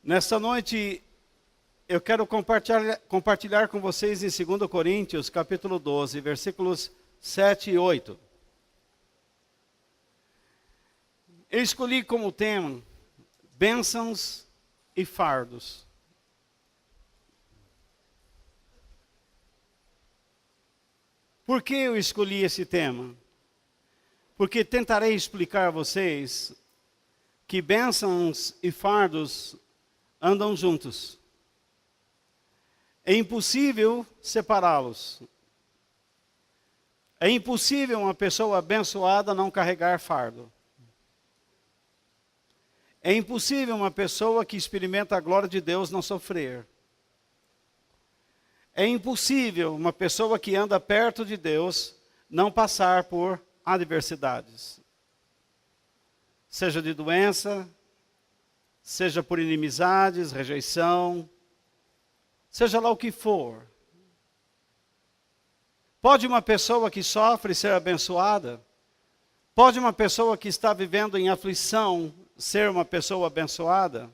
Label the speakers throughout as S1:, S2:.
S1: Nesta noite, eu quero compartilhar com vocês em 2 Coríntios, capítulo 12, versículos 7 e 8. Eu escolhi como tema bênçãos e fardos. Por que eu escolhi esse tema? Porque tentarei explicar a vocês que bênçãos e fardos andam juntos. É impossível separá-los. É impossível uma pessoa abençoada não carregar fardo. É impossível uma pessoa que experimenta a glória de Deus não sofrer. É impossível uma pessoa que anda perto de Deus não passar por adversidades. Seja de doença, seja por inimizades, rejeição, seja lá o que for. Pode uma pessoa que sofre ser abençoada? Pode uma pessoa que está vivendo em aflição ser uma pessoa abençoada?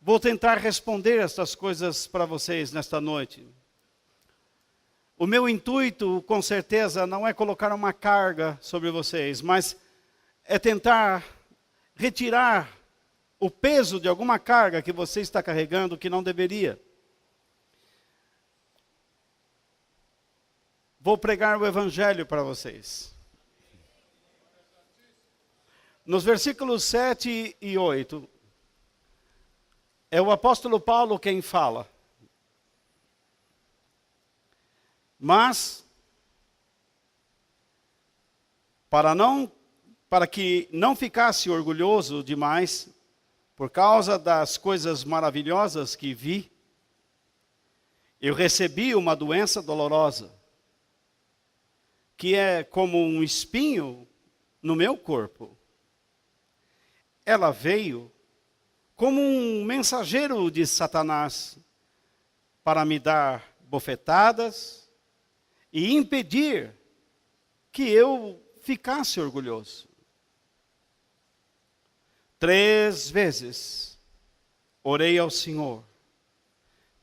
S1: Vou tentar responder estas coisas para vocês nesta noite. O meu intuito, com certeza, não é colocar uma carga sobre vocês, mas é tentar retirar o peso de alguma carga que você está carregando que não deveria. Vou pregar o Evangelho para vocês. Nos versículos 7 e 8, é o apóstolo Paulo quem fala. Mas, para que não ficasse orgulhoso demais, por causa das coisas maravilhosas que vi, eu recebi uma doença dolorosa, que é como um espinho no meu corpo. Ela veio como um mensageiro de Satanás para me dar bofetadas e impedir que eu ficasse orgulhoso. 3 vezes orei ao Senhor,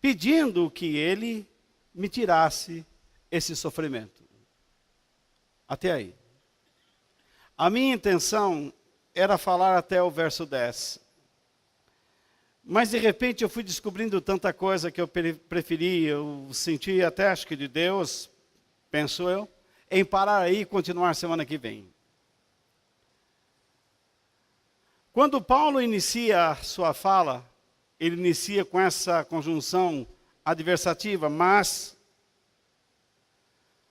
S1: pedindo que Ele me tirasse esse sofrimento. Até aí. A minha intenção era falar até o verso 10. Mas de repente eu fui descobrindo tanta coisa que eu preferi, eu senti até acho que de Deus, penso eu, em parar aí e continuar semana que vem. Quando Paulo inicia a sua fala, ele inicia com essa conjunção adversativa, mas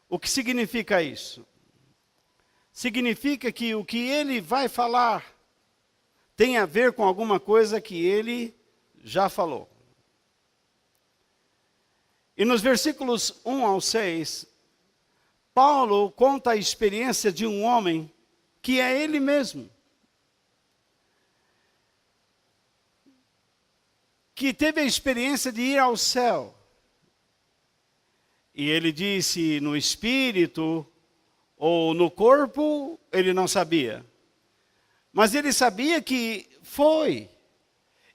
S1: o que significa isso? Significa que o que ele vai falar tem a ver com alguma coisa que ele já falou. E nos versículos 1 ao 6, Paulo conta a experiência de um homem que é ele mesmo. Que teve a experiência de ir ao céu. E ele disse no espírito ou no corpo, ele não sabia. Mas ele sabia que foi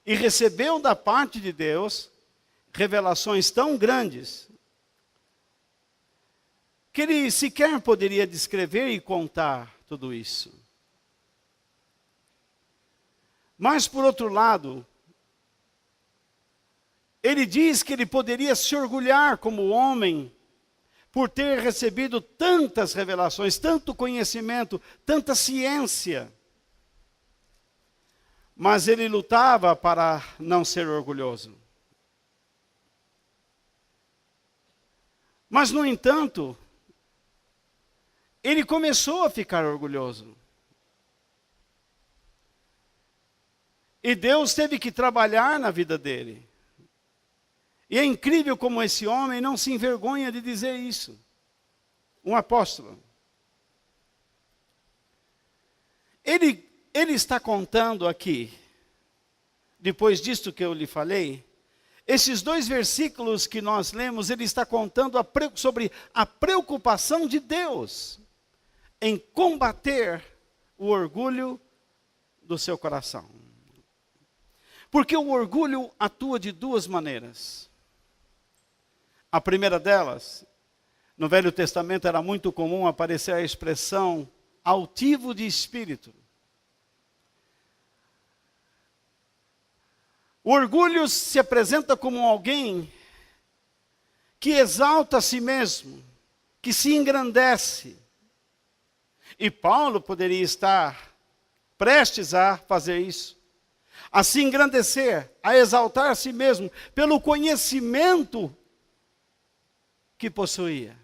S1: e recebeu da parte de Deus revelações tão grandes que ele sequer poderia descrever e contar tudo isso. Mas, por outro lado, ele diz que ele poderia se orgulhar como homem por ter recebido tantas revelações, tanto conhecimento, tanta ciência. Mas ele lutava para não ser orgulhoso. Mas, no entanto, ele começou a ficar orgulhoso. E Deus teve que trabalhar na vida dele. E é incrível como esse homem não se envergonha de dizer isso. Um apóstolo. Ele está contando aqui, depois disto que eu lhe falei, esses 2 versículos que nós lemos, ele está contando sobre a preocupação de Deus em combater o orgulho do seu coração. Porque o orgulho atua de duas maneiras. A primeira delas, no Velho Testamento era muito comum aparecer a expressão altivo de espírito. O orgulho se apresenta como alguém que exalta a si mesmo, que se engrandece. E Paulo poderia estar prestes a fazer isso, a se engrandecer, a exaltar a si mesmo pelo conhecimento que possuía.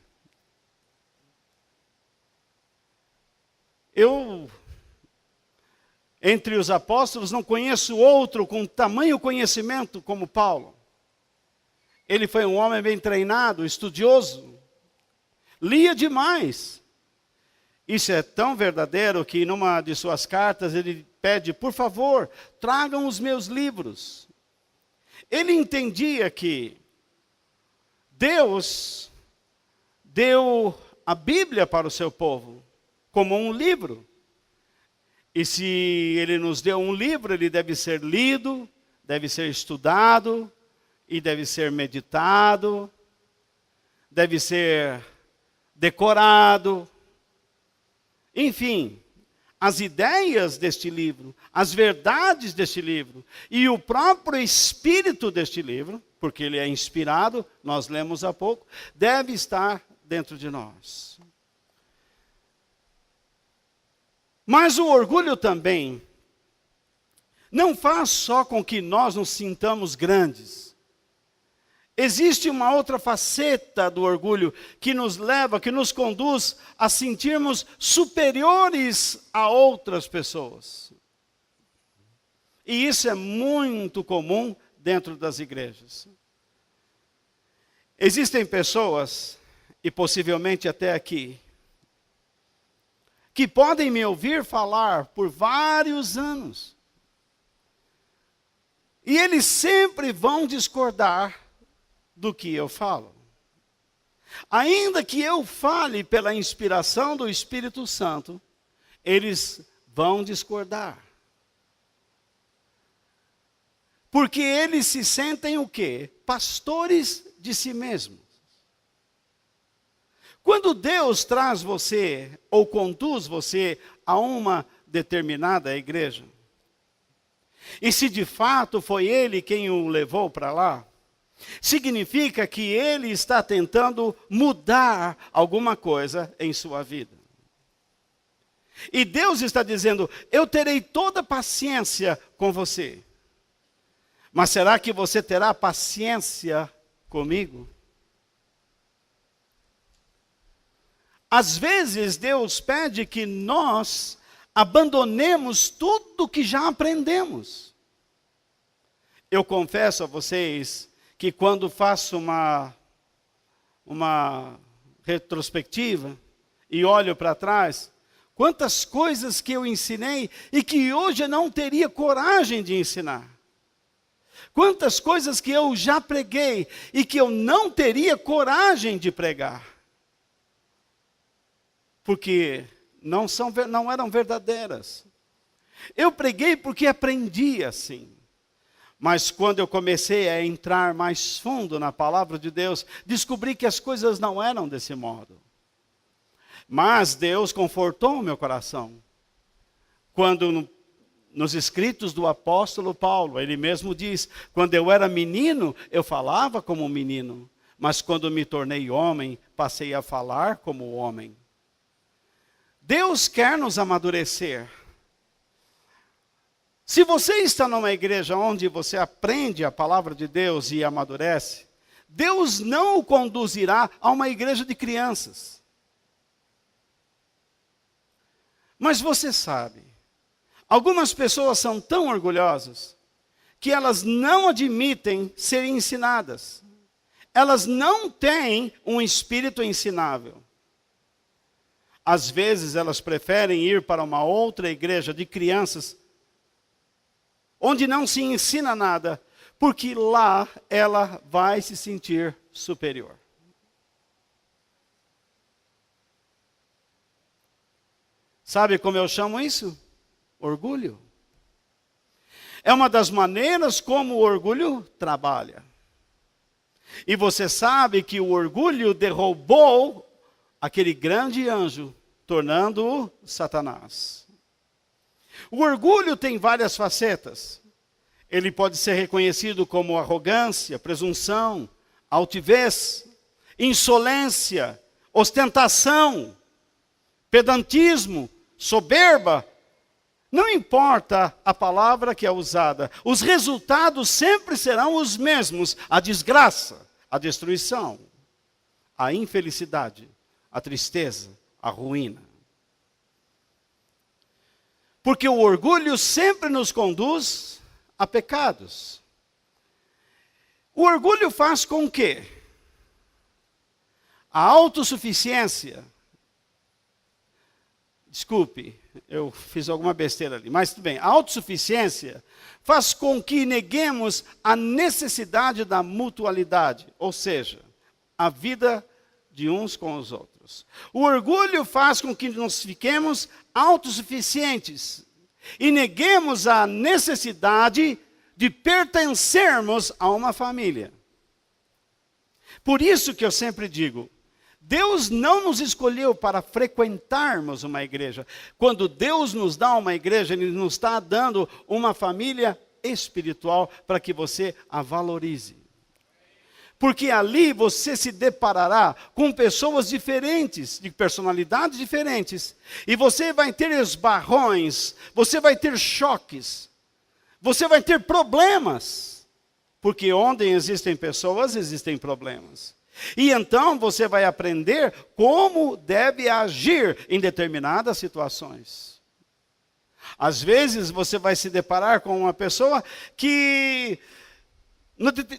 S1: Eu, entre os apóstolos, não conheço outro com tamanho conhecimento como Paulo. Ele foi um homem bem treinado, estudioso, lia demais. Isso é tão verdadeiro que numa de suas cartas ele pede, por favor, tragam os meus livros. Ele entendia que Deus deu a Bíblia para o seu povo como um livro. E se ele nos deu um livro, ele deve ser lido, deve ser estudado, e deve ser meditado, deve ser decorado. Enfim, as ideias deste livro, as verdades deste livro e o próprio espírito deste livro, porque ele é inspirado, nós lemos há pouco, deve estar dentro de nós. Mas o orgulho também não faz só com que nós nos sintamos grandes. Existe uma outra faceta do orgulho que nos leva, que nos conduz a sentirmos superiores a outras pessoas. E isso é muito comum dentro das igrejas. Existem pessoas, e possivelmente até aqui, que podem me ouvir falar por vários anos. E eles sempre vão discordar do que eu falo. Ainda que eu fale pela inspiração do Espírito Santo, eles vão discordar. Porque eles se sentem o quê? Pastores de si mesmos. Quando Deus traz você, ou conduz você a uma determinada igreja, e se de fato foi Ele quem o levou para lá, significa que Ele está tentando mudar alguma coisa em sua vida. E Deus está dizendo, eu terei toda paciência com você. Mas será que você terá paciência comigo? Às vezes Deus pede que nós abandonemos tudo que já aprendemos. Eu confesso a vocês que quando faço uma retrospectiva e olho para trás, quantas coisas que eu ensinei e que hoje eu não teria coragem de ensinar. Quantas coisas que eu já preguei e que eu não teria coragem de pregar. Porque não eram verdadeiras. Eu preguei porque aprendi assim. Mas quando eu comecei a entrar mais fundo na palavra de Deus, descobri que as coisas não eram desse modo. Mas Deus confortou o meu coração. Quando nos escritos do apóstolo Paulo, ele mesmo diz, quando eu era menino, eu falava como menino. Mas quando me tornei homem, passei a falar como homem. Deus quer nos amadurecer. Se você está numa igreja onde você aprende a palavra de Deus e amadurece, Deus não o conduzirá a uma igreja de crianças. Mas você sabe, algumas pessoas são tão orgulhosas que elas não admitem serem ensinadas. Elas não têm um espírito ensinável. Às vezes elas preferem ir para uma outra igreja de crianças, onde não se ensina nada, porque lá ela vai se sentir superior. Sabe como eu chamo isso? Orgulho. É uma das maneiras como o orgulho trabalha. E você sabe que o orgulho derrubou aquele grande anjo, tornando-o Satanás. O orgulho tem várias facetas. Ele pode ser reconhecido como arrogância, presunção, altivez, insolência, ostentação, pedantismo, soberba. Não importa a palavra que é usada, os resultados sempre serão os mesmos: a desgraça, a destruição, a infelicidade, a tristeza, a ruína. Porque o orgulho sempre nos conduz a pecados. O orgulho faz com que a autossuficiência, desculpe, eu fiz alguma besteira ali, mas tudo bem, a autossuficiência faz com que neguemos a necessidade da mutualidade, ou seja, a vida de uns com os outros. O orgulho faz com que nós fiquemos autossuficientes e neguemos a necessidade de pertencermos a uma família. Por isso que eu sempre digo, Deus não nos escolheu para frequentarmos uma igreja. Quando Deus nos dá uma igreja, Ele nos está dando uma família espiritual para que você a valorize. Porque ali você se deparará com pessoas diferentes, de personalidades diferentes. E você vai ter esbarrões, você vai ter choques, você vai ter problemas. Porque onde existem pessoas, existem problemas. E então você vai aprender como deve agir em determinadas situações. Às vezes você vai se deparar com uma pessoa que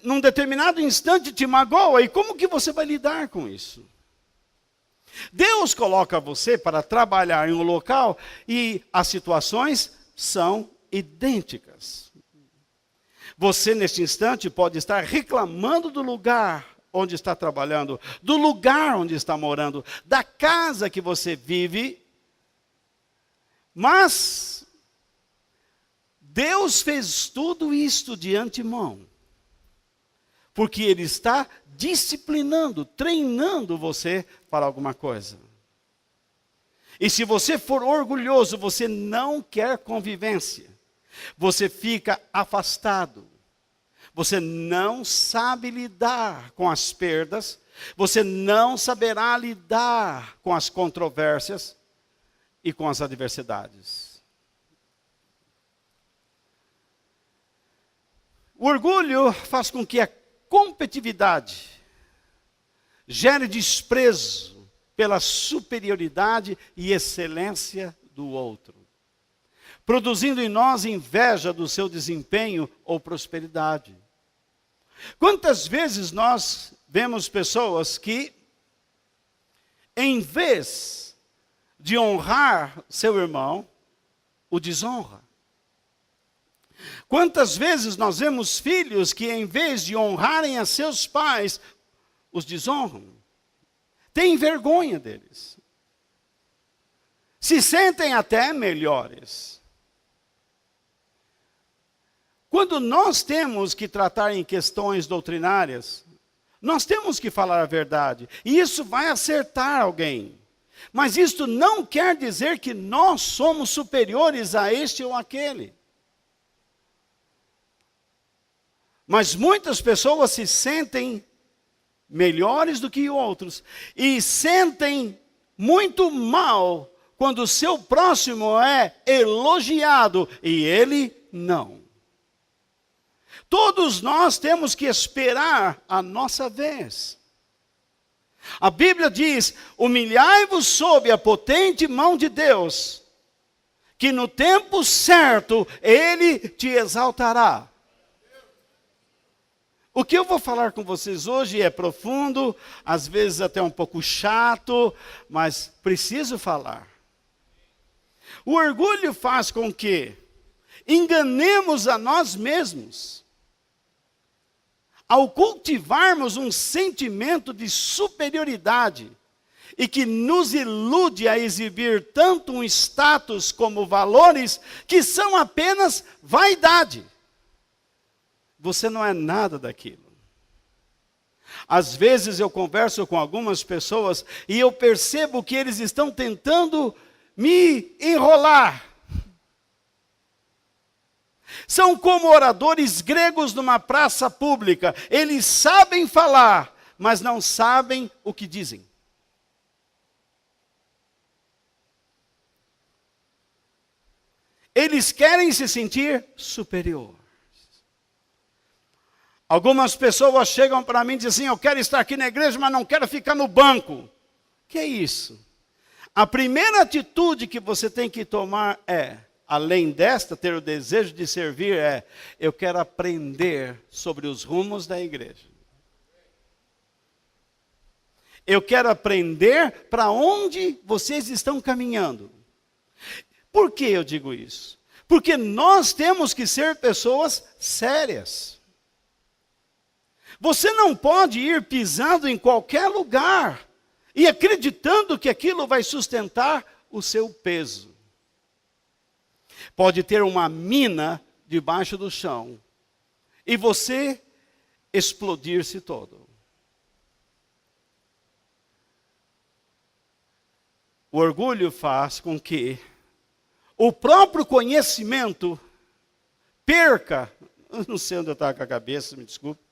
S1: num determinado instante te magoa, e como que você vai lidar com isso? Deus coloca você para trabalhar em um local e as situações são idênticas. Você neste instante pode estar reclamando do lugar onde está trabalhando, do lugar onde está morando, da casa que você vive, mas Deus fez tudo isto de antemão. Porque Ele está disciplinando, treinando você para alguma coisa. E se você for orgulhoso, você não quer convivência. Você fica afastado. Você não sabe lidar com as perdas. Você não saberá lidar com as controvérsias e com as adversidades. O orgulho faz com que a competitividade gere desprezo pela superioridade e excelência do outro, produzindo em nós inveja do seu desempenho ou prosperidade. Quantas vezes nós vemos pessoas que, em vez de honrar seu irmão, o desonra? Quantas vezes nós vemos filhos que, em vez de honrarem a seus pais, os desonram? Têm vergonha deles. Se sentem até melhores. Quando nós temos que tratar em questões doutrinárias, nós temos que falar a verdade. E isso vai acertar alguém. Mas isto não quer dizer que nós somos superiores a este ou aquele. Mas muitas pessoas se sentem melhores do que outros. E sentem muito mal quando o seu próximo é elogiado e ele não. Todos nós temos que esperar a nossa vez. A Bíblia diz: humilhai-vos sob a potente mão de Deus, que no tempo certo Ele te exaltará. O que eu vou falar com vocês hoje é profundo, às vezes até um pouco chato, mas preciso falar. O orgulho faz com que enganemos a nós mesmos. Ao cultivarmos um sentimento de superioridade e que nos ilude a exibir tanto um status como valores que são apenas vaidade. você não é nada daquilo. Às vezes eu converso com algumas pessoas e eu percebo que eles estão tentando me enrolar. São como oradores gregos numa praça pública. Eles sabem falar, mas não sabem o que dizem. Eles querem se sentir superior. Algumas pessoas chegam para mim e dizem assim, eu quero estar aqui na igreja, mas não quero ficar no banco. Que é isso? A primeira atitude que você tem que tomar é, além desta, ter o desejo de servir, eu quero aprender sobre os rumos da igreja. Eu quero aprender para onde vocês estão caminhando. Por que eu digo isso? Porque nós temos que ser pessoas sérias. Você não pode ir pisando em qualquer lugar e acreditando que aquilo vai sustentar o seu peso. Pode ter uma mina debaixo do chão e você explodir-se todo. O orgulho faz com que o próprio conhecimento perca, eu não sei onde eu estava com a cabeça, me desculpe,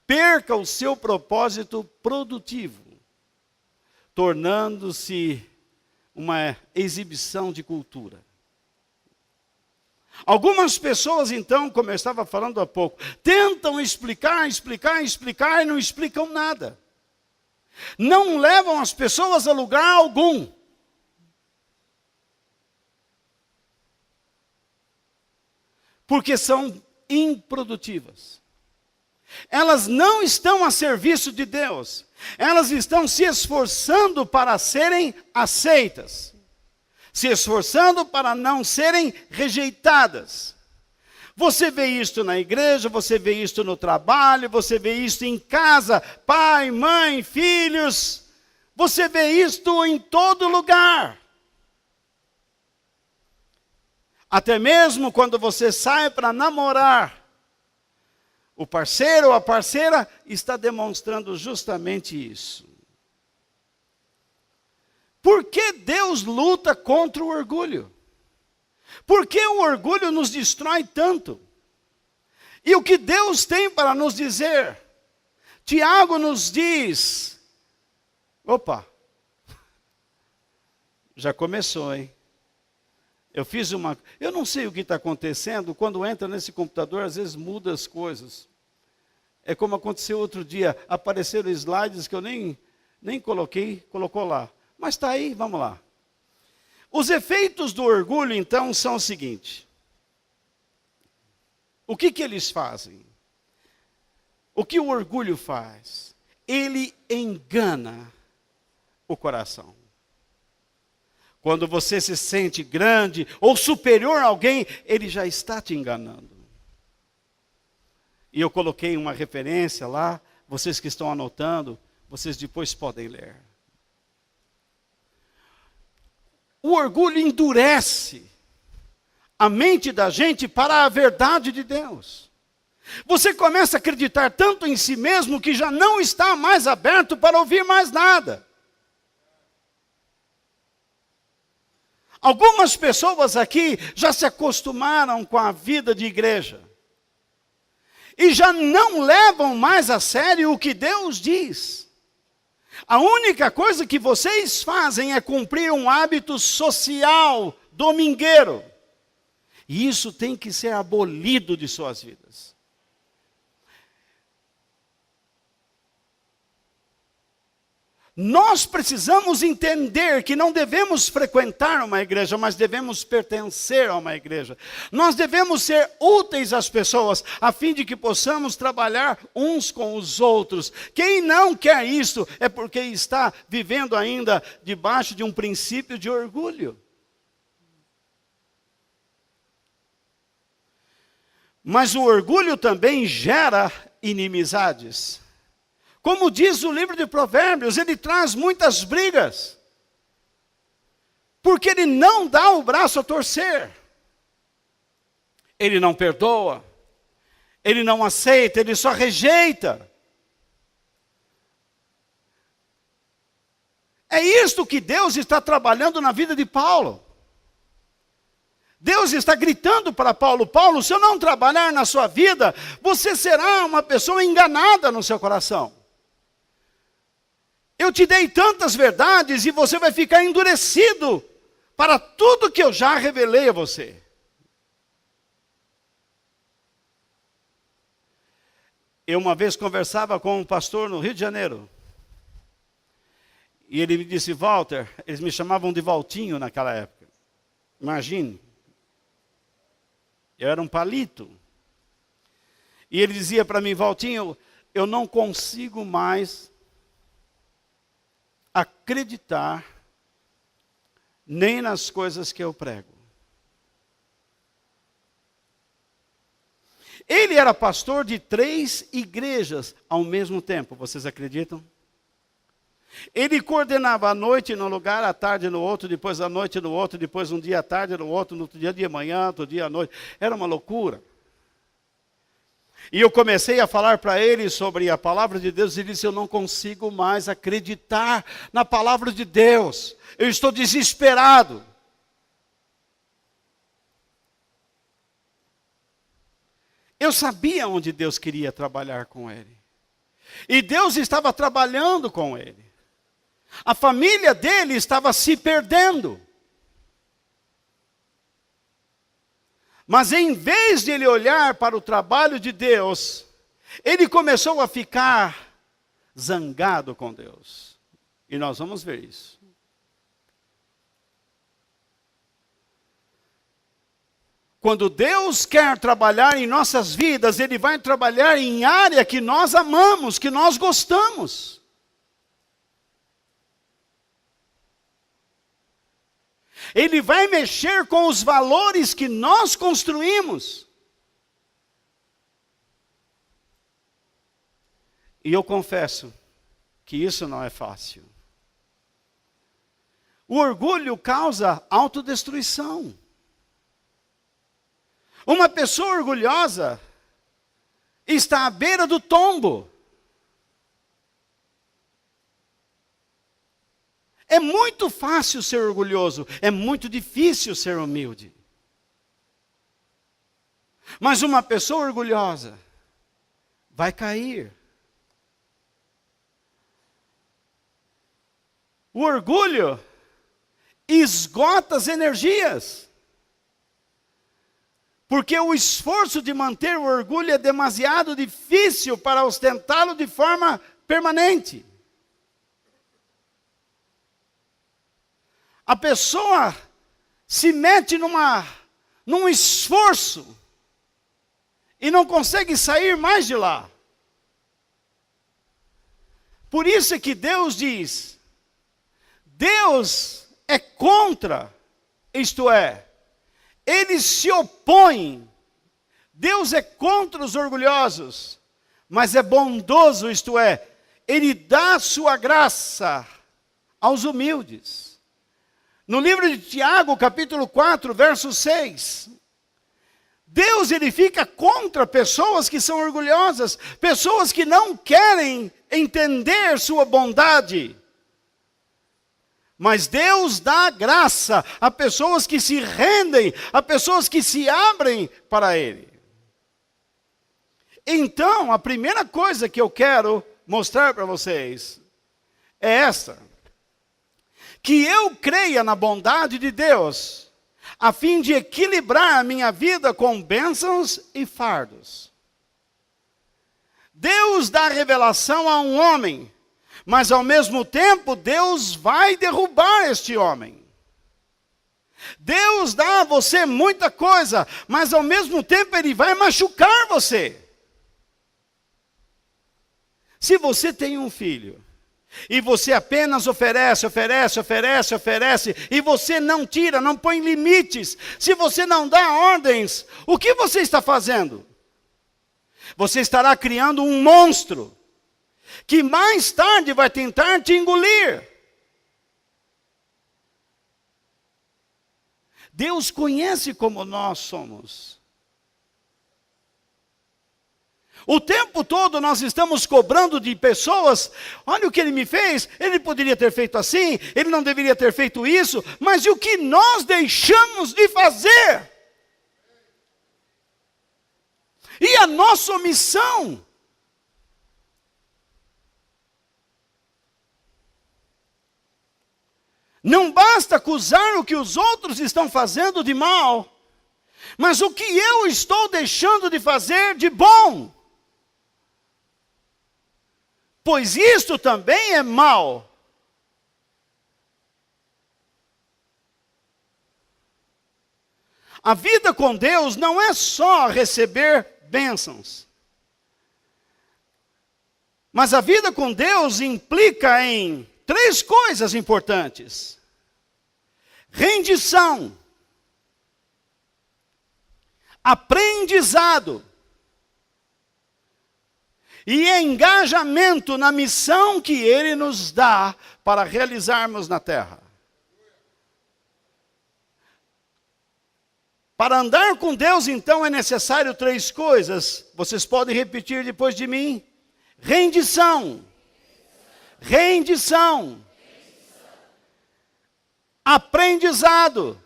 S1: perca o seu propósito produtivo, tornando-se uma exibição de cultura. Algumas pessoas, então, como eu estava falando há pouco, tentam explicar e não explicam nada. Não levam as pessoas a lugar algum. Porque são improdutivas. Elas não estão a serviço de Deus. Elas estão se esforçando para serem aceitas. Se esforçando para não serem rejeitadas. Você vê isto na igreja, você vê isto no trabalho, você vê isto em casa, pai, mãe, filhos. Você vê isto em todo lugar. Até mesmo quando você sai para namorar, o parceiro ou a parceira está demonstrando justamente isso. Por que Deus luta contra o orgulho? Por que o orgulho nos destrói tanto? E o que Deus tem para nos dizer? Tiago nos diz, já começou, hein? Eu não sei o que está acontecendo, quando entra nesse computador, às vezes muda as coisas. É como aconteceu outro dia, apareceram slides que eu nem colocou lá. Mas está aí, vamos lá. Os efeitos do orgulho, então, são o seguinte. O que eles fazem? O que o orgulho faz? Ele engana o coração. Quando você se sente grande ou superior a alguém, ele já está te enganando. E eu coloquei uma referência lá, vocês que estão anotando, vocês depois podem ler. O orgulho endurece a mente da gente para a verdade de Deus. Você começa a acreditar tanto em si mesmo que já não está mais aberto para ouvir mais nada. Algumas pessoas aqui já se acostumaram com a vida de igreja. E já não levam mais a sério o que Deus diz. A única coisa que vocês fazem é cumprir um hábito social domingueiro. E isso tem que ser abolido de suas vidas. Nós precisamos entender que não devemos frequentar uma igreja, mas devemos pertencer a uma igreja. Nós devemos ser úteis às pessoas, a fim de que possamos trabalhar uns com os outros. Quem não quer isso é porque está vivendo ainda debaixo de um princípio de orgulho. Mas o orgulho também gera inimizades. Como diz o livro de Provérbios, ele traz muitas brigas. Porque ele não dá o braço a torcer. Ele não perdoa. ele não aceita, ele só rejeita. É isto que Deus está trabalhando na vida de Paulo. Deus está gritando para Paulo: Paulo, se eu não trabalhar na sua vida, você será uma pessoa enganada no seu coração. Eu te dei tantas verdades e você vai ficar endurecido para tudo que eu já revelei a você. Eu uma vez conversava com um pastor no Rio de Janeiro. E ele me disse: Walter, eles me chamavam de Valtinho naquela época. Imagine. Eu era um palito. E ele dizia para mim: Valtinho, eu não consigo mais acreditar nem nas coisas que eu prego. Ele era pastor de 3 igrejas ao mesmo tempo, vocês acreditam? Ele coordenava à noite num lugar, à tarde no outro, depois à noite no outro, depois um dia à tarde no outro, no outro dia de manhã, outro dia à noite. Era uma loucura. E eu comecei a falar para ele sobre a palavra de Deus, e ele disse: eu não consigo mais acreditar na palavra de Deus. Eu estou desesperado. Eu sabia onde Deus queria trabalhar com ele. E Deus estava trabalhando com ele. A família dele estava se perdendo. Mas em vez de ele olhar para o trabalho de Deus, ele começou a ficar zangado com Deus. E nós vamos ver isso. Quando Deus quer trabalhar em nossas vidas, Ele vai trabalhar em área que nós amamos, que nós gostamos. Ele vai mexer com os valores que nós construímos. E eu confesso que isso não é fácil. O orgulho causa autodestruição. Uma pessoa orgulhosa está à beira do tombo. É muito fácil ser orgulhoso, é muito difícil ser humilde. Mas uma pessoa orgulhosa vai cair. O orgulho esgota as energias. Porque o esforço de manter o orgulho é demasiado difícil para ostentá-lo de forma permanente. A pessoa se mete num esforço e não consegue sair mais de lá. Por isso é que Deus diz: Deus é contra, isto é, Ele se opõe. Deus é contra os orgulhosos, mas é bondoso, isto é, Ele dá sua graça aos humildes. No livro de Tiago, capítulo 4, verso 6, Deus ele fica contra pessoas que são orgulhosas, pessoas que não querem entender sua bondade. Mas Deus dá graça a pessoas que se rendem, a pessoas que se abrem para Ele. Então, a primeira coisa que eu quero mostrar para vocês é essa: que eu creia na bondade de Deus, a fim de equilibrar a minha vida com bênçãos e fardos. Deus dá revelação a um homem, mas ao mesmo tempo Deus vai derrubar este homem. Deus dá a você muita coisa, mas ao mesmo tempo Ele vai machucar você. Se você tem um filho, e você apenas oferece, e você não tira, não põe limites, se você não dá ordens, o que você está fazendo? Você estará criando um monstro, que mais tarde vai tentar te engolir. Deus conhece como nós somos. O tempo todo nós estamos cobrando de pessoas, olha o que ele me fez, ele poderia ter feito assim, ele não deveria ter feito isso, mas e o que nós deixamos de fazer? E a nossa omissão? Não basta acusar o que os outros estão fazendo de mal, mas o que eu estou deixando de fazer de bom? Pois isto também é mal. A vida com Deus não é só receber bênçãos. Mas a vida com Deus implica em 3 coisas importantes: rendição, aprendizado e engajamento na missão que Ele nos dá para realizarmos na terra. Para andar com Deus, então, é necessário 3 coisas. Vocês podem repetir depois de mim: rendição, rendição, aprendizado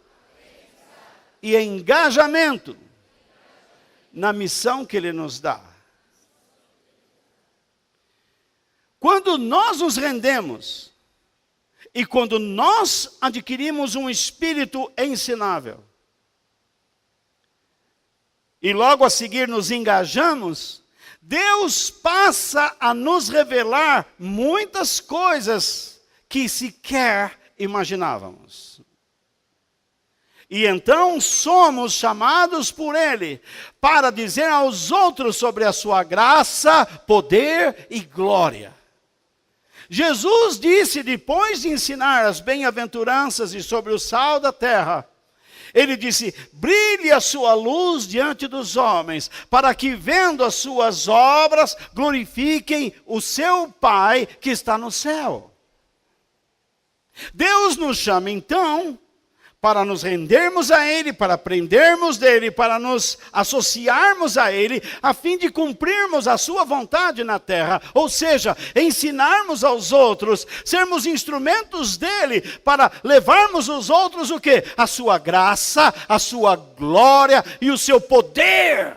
S1: e engajamento na missão que Ele nos dá. Quando nós nos rendemos e quando nós adquirimos um espírito ensinável, e logo a seguir nos engajamos, Deus passa a nos revelar muitas coisas que sequer imaginávamos. E então somos chamados por Ele para dizer aos outros sobre a sua graça, poder e glória. Jesus disse, depois de ensinar as bem-aventuranças e sobre o sal da terra, Ele disse: brilhe a sua luz diante dos homens, para que vendo as suas obras, glorifiquem o seu Pai que está no céu. Deus nos chama então para nos rendermos a Ele, para aprendermos dEle, para nos associarmos a Ele, a fim de cumprirmos a sua vontade na terra, ou seja, ensinarmos aos outros, sermos instrumentos dEle, para levarmos os outros o quê? A sua graça, a sua glória e o seu poder.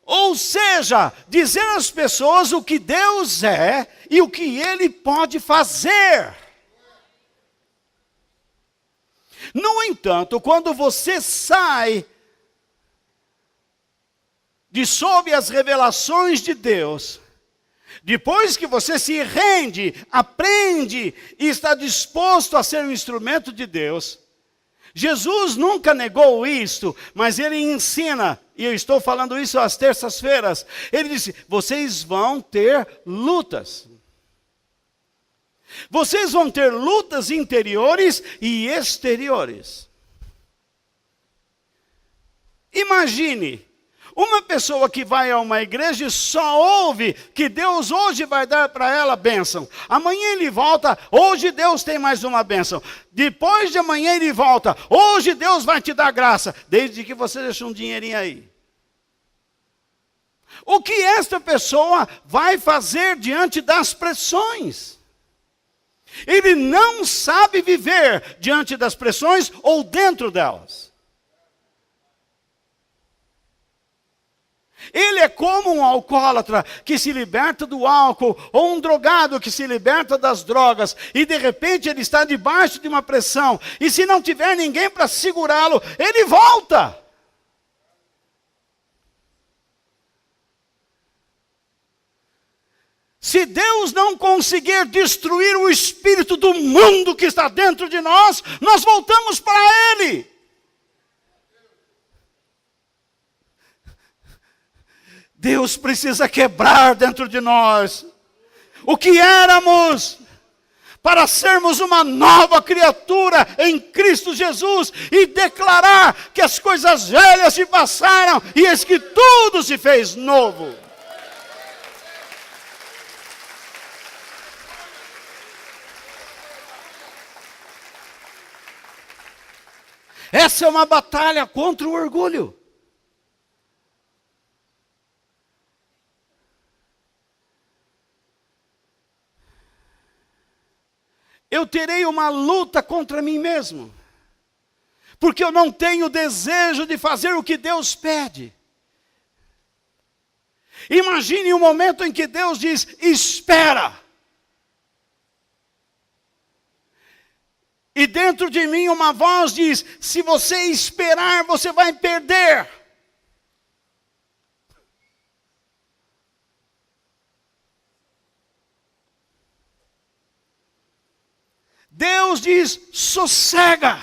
S1: Ou seja, dizer às pessoas o que Deus é e o que Ele pode fazer. No entanto, quando você sai de sob as revelações de Deus, depois que você se rende, aprende e está disposto a ser um instrumento de Deus, Jesus nunca negou isto, mas Ele ensina, e eu estou falando isso às terças-feiras, Ele disse: vocês vão ter lutas. Vocês vão ter lutas interiores e exteriores. Imagine, uma pessoa que vai a uma igreja e só ouve que Deus hoje vai dar para ela bênção. Amanhã ele volta, hoje Deus tem mais uma bênção. Depois de amanhã ele volta, hoje Deus vai te dar graça, desde que você deixe um dinheirinho aí. O que esta pessoa vai fazer diante das pressões? Ele não sabe viver diante das pressões ou dentro delas. Ele é como um alcoólatra que se liberta do álcool, ou um drogado que se liberta das drogas, e de repente ele está debaixo de uma pressão, e se não tiver ninguém para segurá-lo, ele volta. Se Deus não conseguir destruir o espírito do mundo que está dentro de nós, nós voltamos para Ele. Deus precisa quebrar dentro de nós o que éramos, para sermos uma nova criatura em Cristo Jesus e declarar que as coisas velhas se passaram e eis que tudo se fez novo. Essa é uma batalha contra o orgulho. terei uma luta contra mim mesmo. Porque eu não tenho desejo de fazer o que Deus pede. Imagine um momento em que Deus diz, espera. E dentro de mim uma voz diz, se você esperar, você vai perder. Deus diz, sossega.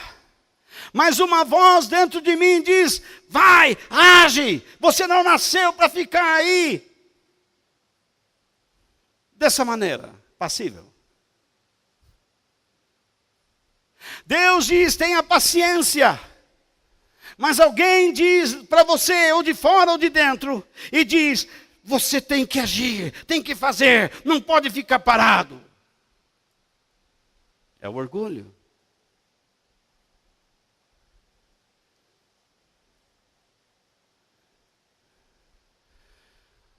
S1: Mas uma voz dentro de mim diz, vai, age. Você não nasceu para ficar aí. Dessa maneira, passível. Deus diz, tenha paciência. Mas alguém diz para você, ou de fora ou de dentro, e diz, você tem que agir, tem que fazer, não pode ficar parado. É o orgulho.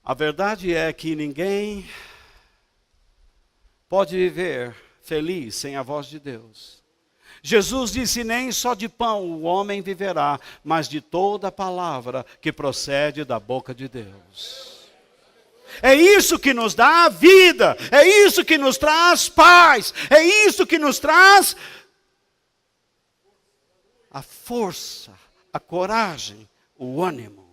S1: A verdade é que ninguém pode viver feliz sem a voz de Deus. Jesus disse, nem só de pão o homem viverá, mas de toda palavra que procede da boca de Deus. É isso que nos dá a vida, é isso que nos traz paz, é isso que nos traz a força, a coragem, o ânimo.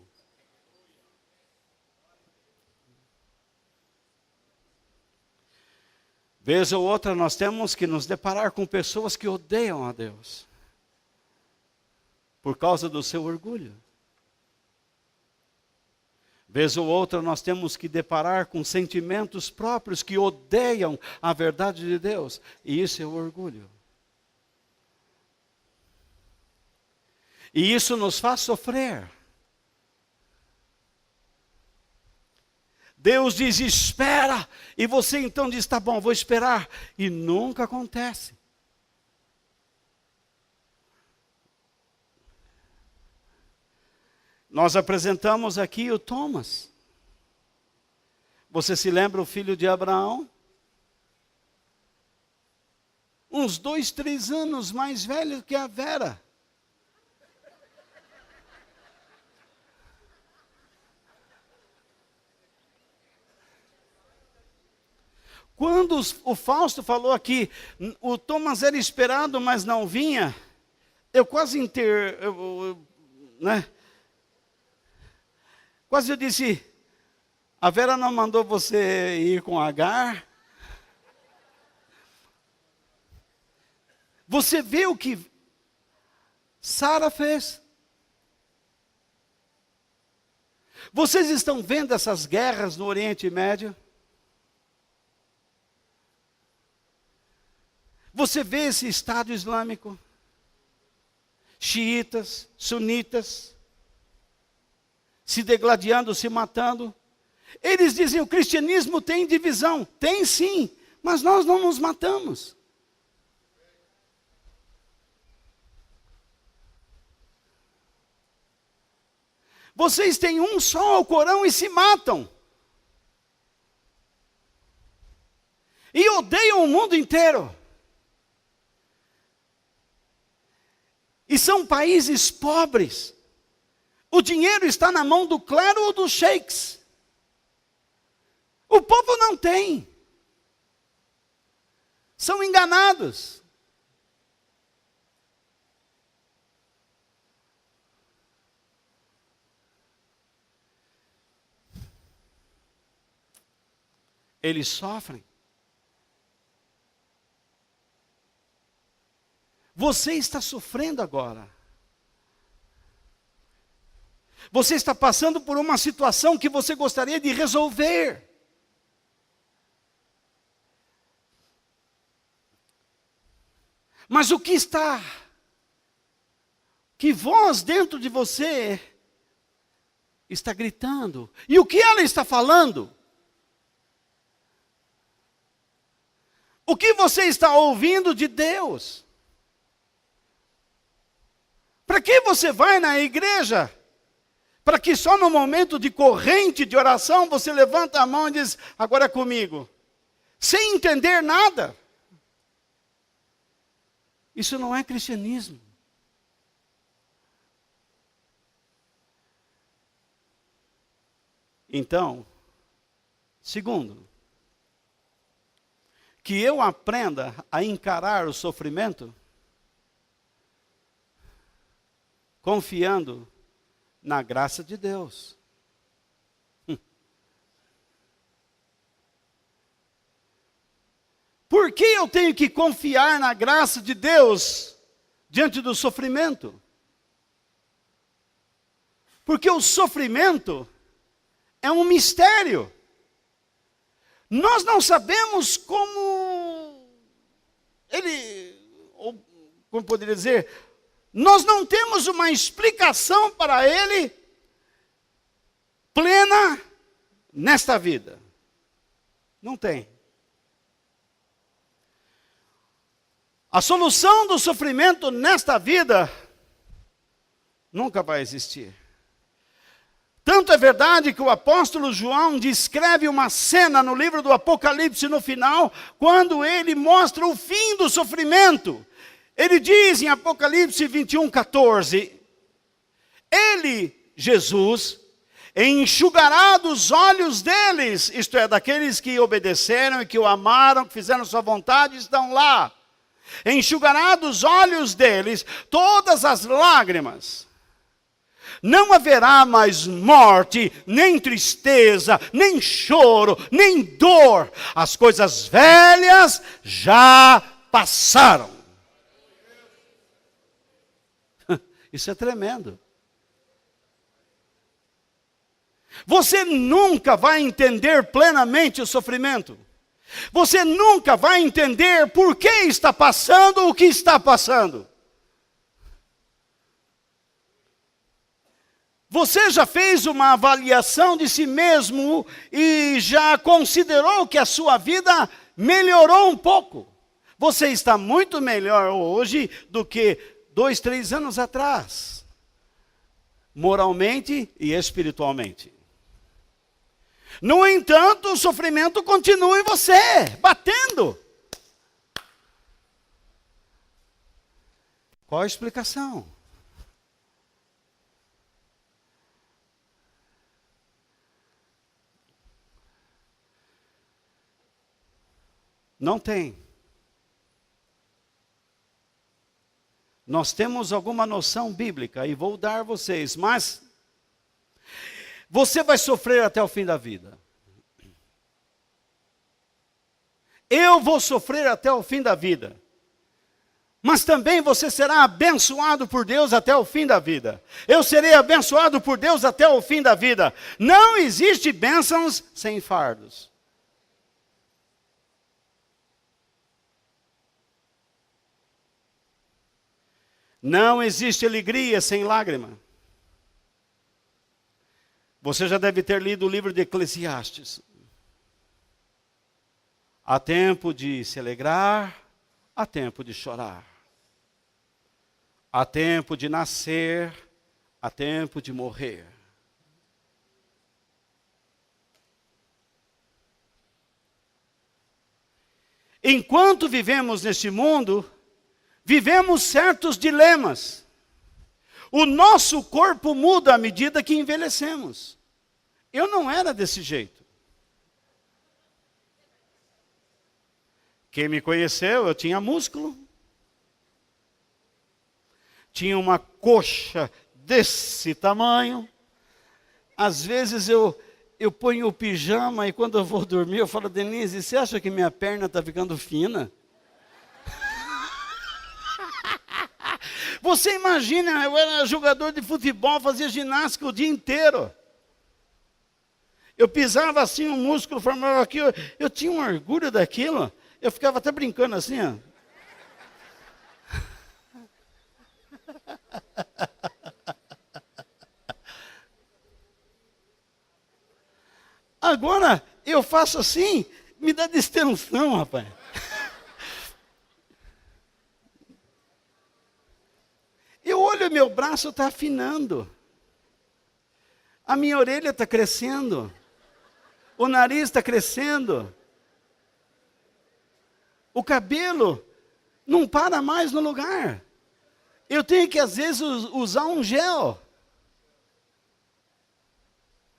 S1: Vez ou outra nós temos que nos deparar com pessoas que odeiam a Deus por causa do seu orgulho. Vez ou outra nós temos que deparar com sentimentos próprios que odeiam a verdade de Deus. E isso é o orgulho. E isso nos faz sofrer. Deus diz, espera. E você então diz, tá bom, vou esperar. E nunca acontece. Nós apresentamos aqui o Thomas. Você se lembra o filho de Abraão? Uns 2, 3 anos mais velho que a Vera. Quando o Fausto falou aqui, o Thomas era esperado, mas não vinha, eu quase quase eu disse, a Vera não mandou você ir com Agar? Você vê o que Sara fez? Vocês estão vendo essas guerras no Oriente Médio? Você vê esse Estado Islâmico? Xiitas, sunitas, se degladiando, se matando. Eles dizem, o cristianismo tem divisão. Tem sim, mas nós não nos matamos. Vocês têm um só Alcorão e se matam. E odeiam o mundo inteiro. E são países pobres. O dinheiro está na mão do clero ou dos sheiks. O povo não tem. São enganados. Eles sofrem. Você está sofrendo agora. Você está passando por uma situação que você gostaria de resolver. Mas que voz dentro de você está gritando? E o que ela está falando? O que você está ouvindo de Deus? Para que você vai na igreja? Para que só no momento de corrente de oração você levanta a mão e diz, agora é comigo. Sem entender nada. Isso não é cristianismo. Então, segundo, que eu aprenda a encarar o sofrimento confiando na graça de Deus. Por que eu tenho que confiar na graça de Deus diante do sofrimento? Porque o sofrimento é um mistério. Nós não sabemos como ele, ou como poderia dizer, nós não temos uma explicação para ele plena nesta vida. Não tem. A solução do sofrimento nesta vida nunca vai existir. Tanto é verdade que o apóstolo João descreve uma cena no livro do Apocalipse no final, quando ele mostra o fim do sofrimento. Ele diz em Apocalipse 21:14, ele, Jesus, enxugará dos olhos deles, isto é, daqueles que obedeceram e que o amaram, que fizeram sua vontade, estão lá. Enxugará dos olhos deles todas as lágrimas. Não haverá mais morte, nem tristeza, nem choro, nem dor. As coisas velhas já passaram. Isso é tremendo. Você nunca vai entender plenamente o sofrimento. Você nunca vai entender por que está passando o que está passando. Você já fez uma avaliação de si mesmo e já considerou que a sua vida melhorou um pouco? Você está muito melhor hoje do que 2, 3 anos atrás, moralmente e espiritualmente. No entanto, o sofrimento continua em você, batendo. Qual a explicação? Não tem. Nós temos alguma noção bíblica e vou dar a vocês, mas você vai sofrer até o fim da vida. Eu vou sofrer até o fim da vida. Mas também você será abençoado por Deus até o fim da vida. Eu serei abençoado por Deus até o fim da vida. Não existe bênçãos sem fardos. Não existe alegria sem lágrima. Você já deve ter lido o livro de Eclesiastes. Há tempo de se alegrar, há tempo de chorar. Há tempo de nascer, há tempo de morrer. Enquanto vivemos neste mundo, vivemos certos dilemas. O nosso corpo muda à medida que envelhecemos. Eu não era desse jeito. Quem me conheceu, eu tinha músculo. Tinha uma coxa desse tamanho. Às vezes eu ponho o pijama e quando eu vou dormir eu falo, Denise, você acha que minha perna está ficando fina? Você imagina, eu era jogador de futebol, fazia ginástica o dia inteiro. Eu pisava assim, o músculo formava aqui, eu tinha um orgulho daquilo. Eu ficava até brincando assim, ó. Agora, eu faço assim, me dá distensão, rapaz. Eu olho, meu braço está afinando. A minha orelha está crescendo. O nariz está crescendo. O cabelo Não para mais no lugar. Eu tenho que, às vezes, usar um gel.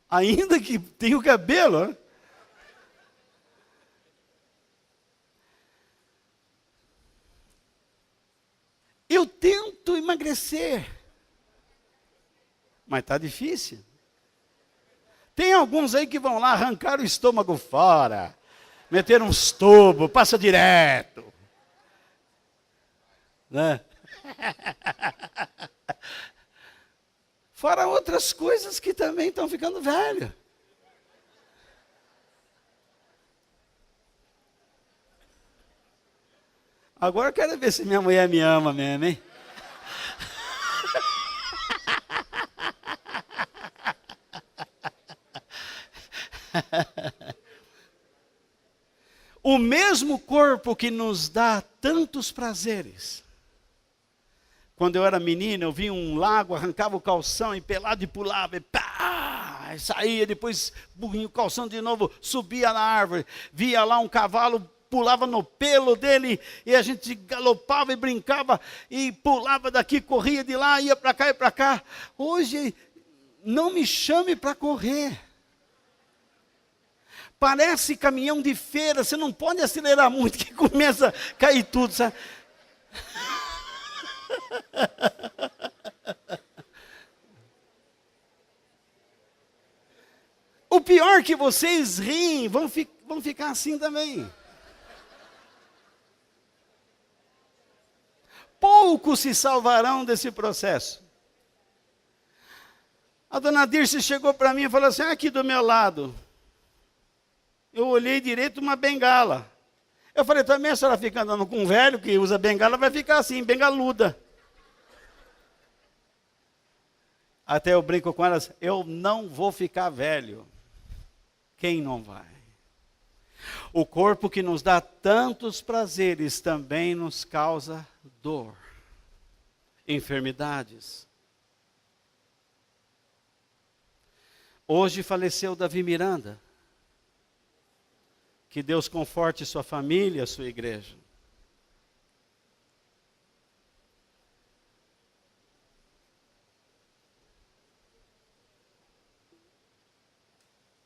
S1: Ainda que tenha o cabelo. Né? Eu tento emagrecer. Mas está difícil. Tem alguns aí que vão lá arrancar o estômago fora. Meter uns tubos, passa direto. Né? Fora outras coisas que também estão ficando velho. Agora eu quero ver se minha mulher me ama mesmo, hein? O mesmo corpo que nos dá tantos prazeres. Quando eu era menino, eu via um lago, arrancava o calção e pelado e pulava, e pá, e saía, depois punha o calção de novo, subia na árvore, via lá um cavalo, pulava no pelo dele, e a gente galopava e brincava, e pulava daqui, corria de lá, ia para cá e para cá. Hoje, não me chame para correr. Parece caminhão de feira, você não pode acelerar muito, que começa a cair tudo, sabe? O pior é que vocês riem, vão ficar assim também. Poucos se salvarão desse processo. A dona Dirce chegou para mim e falou assim, aqui do meu lado. Eu olhei direito, uma bengala. Eu falei, também a senhora fica andando com um velho que usa bengala, vai ficar assim, bengaluda. Até eu brinco com elas, eu não vou ficar velho. Quem não vai? O corpo que nos dá tantos prazeres também nos causa dor, enfermidades. Hoje faleceu Davi Miranda. Que Deus conforte sua família, sua igreja.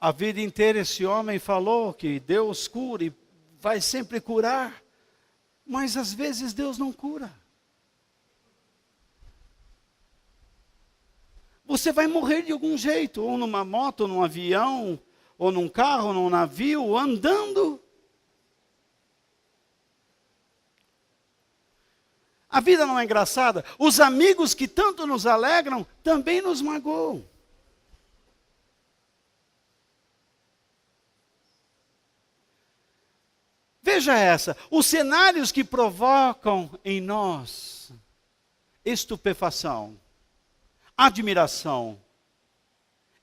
S1: A vida inteira esse homem falou que Deus cura e vai sempre curar, mas às vezes Deus não cura. Você vai morrer de algum jeito, ou numa moto, ou num avião, ou num carro, ou num navio, andando. A vida não é engraçada? Os amigos que tanto nos alegram, também nos magoam. Veja essa, os cenários que provocam em nós estupefação, admiração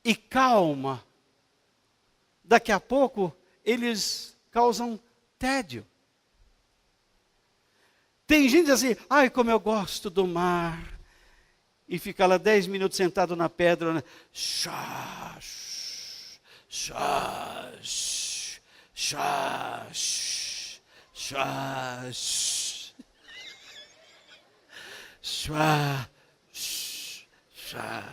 S1: e calma, daqui a pouco eles causam tédio. Tem gente assim, ai como eu gosto do mar, e fica lá 10 minutos sentado na pedra, né? Chás, chás, chás, chás, chás, chás.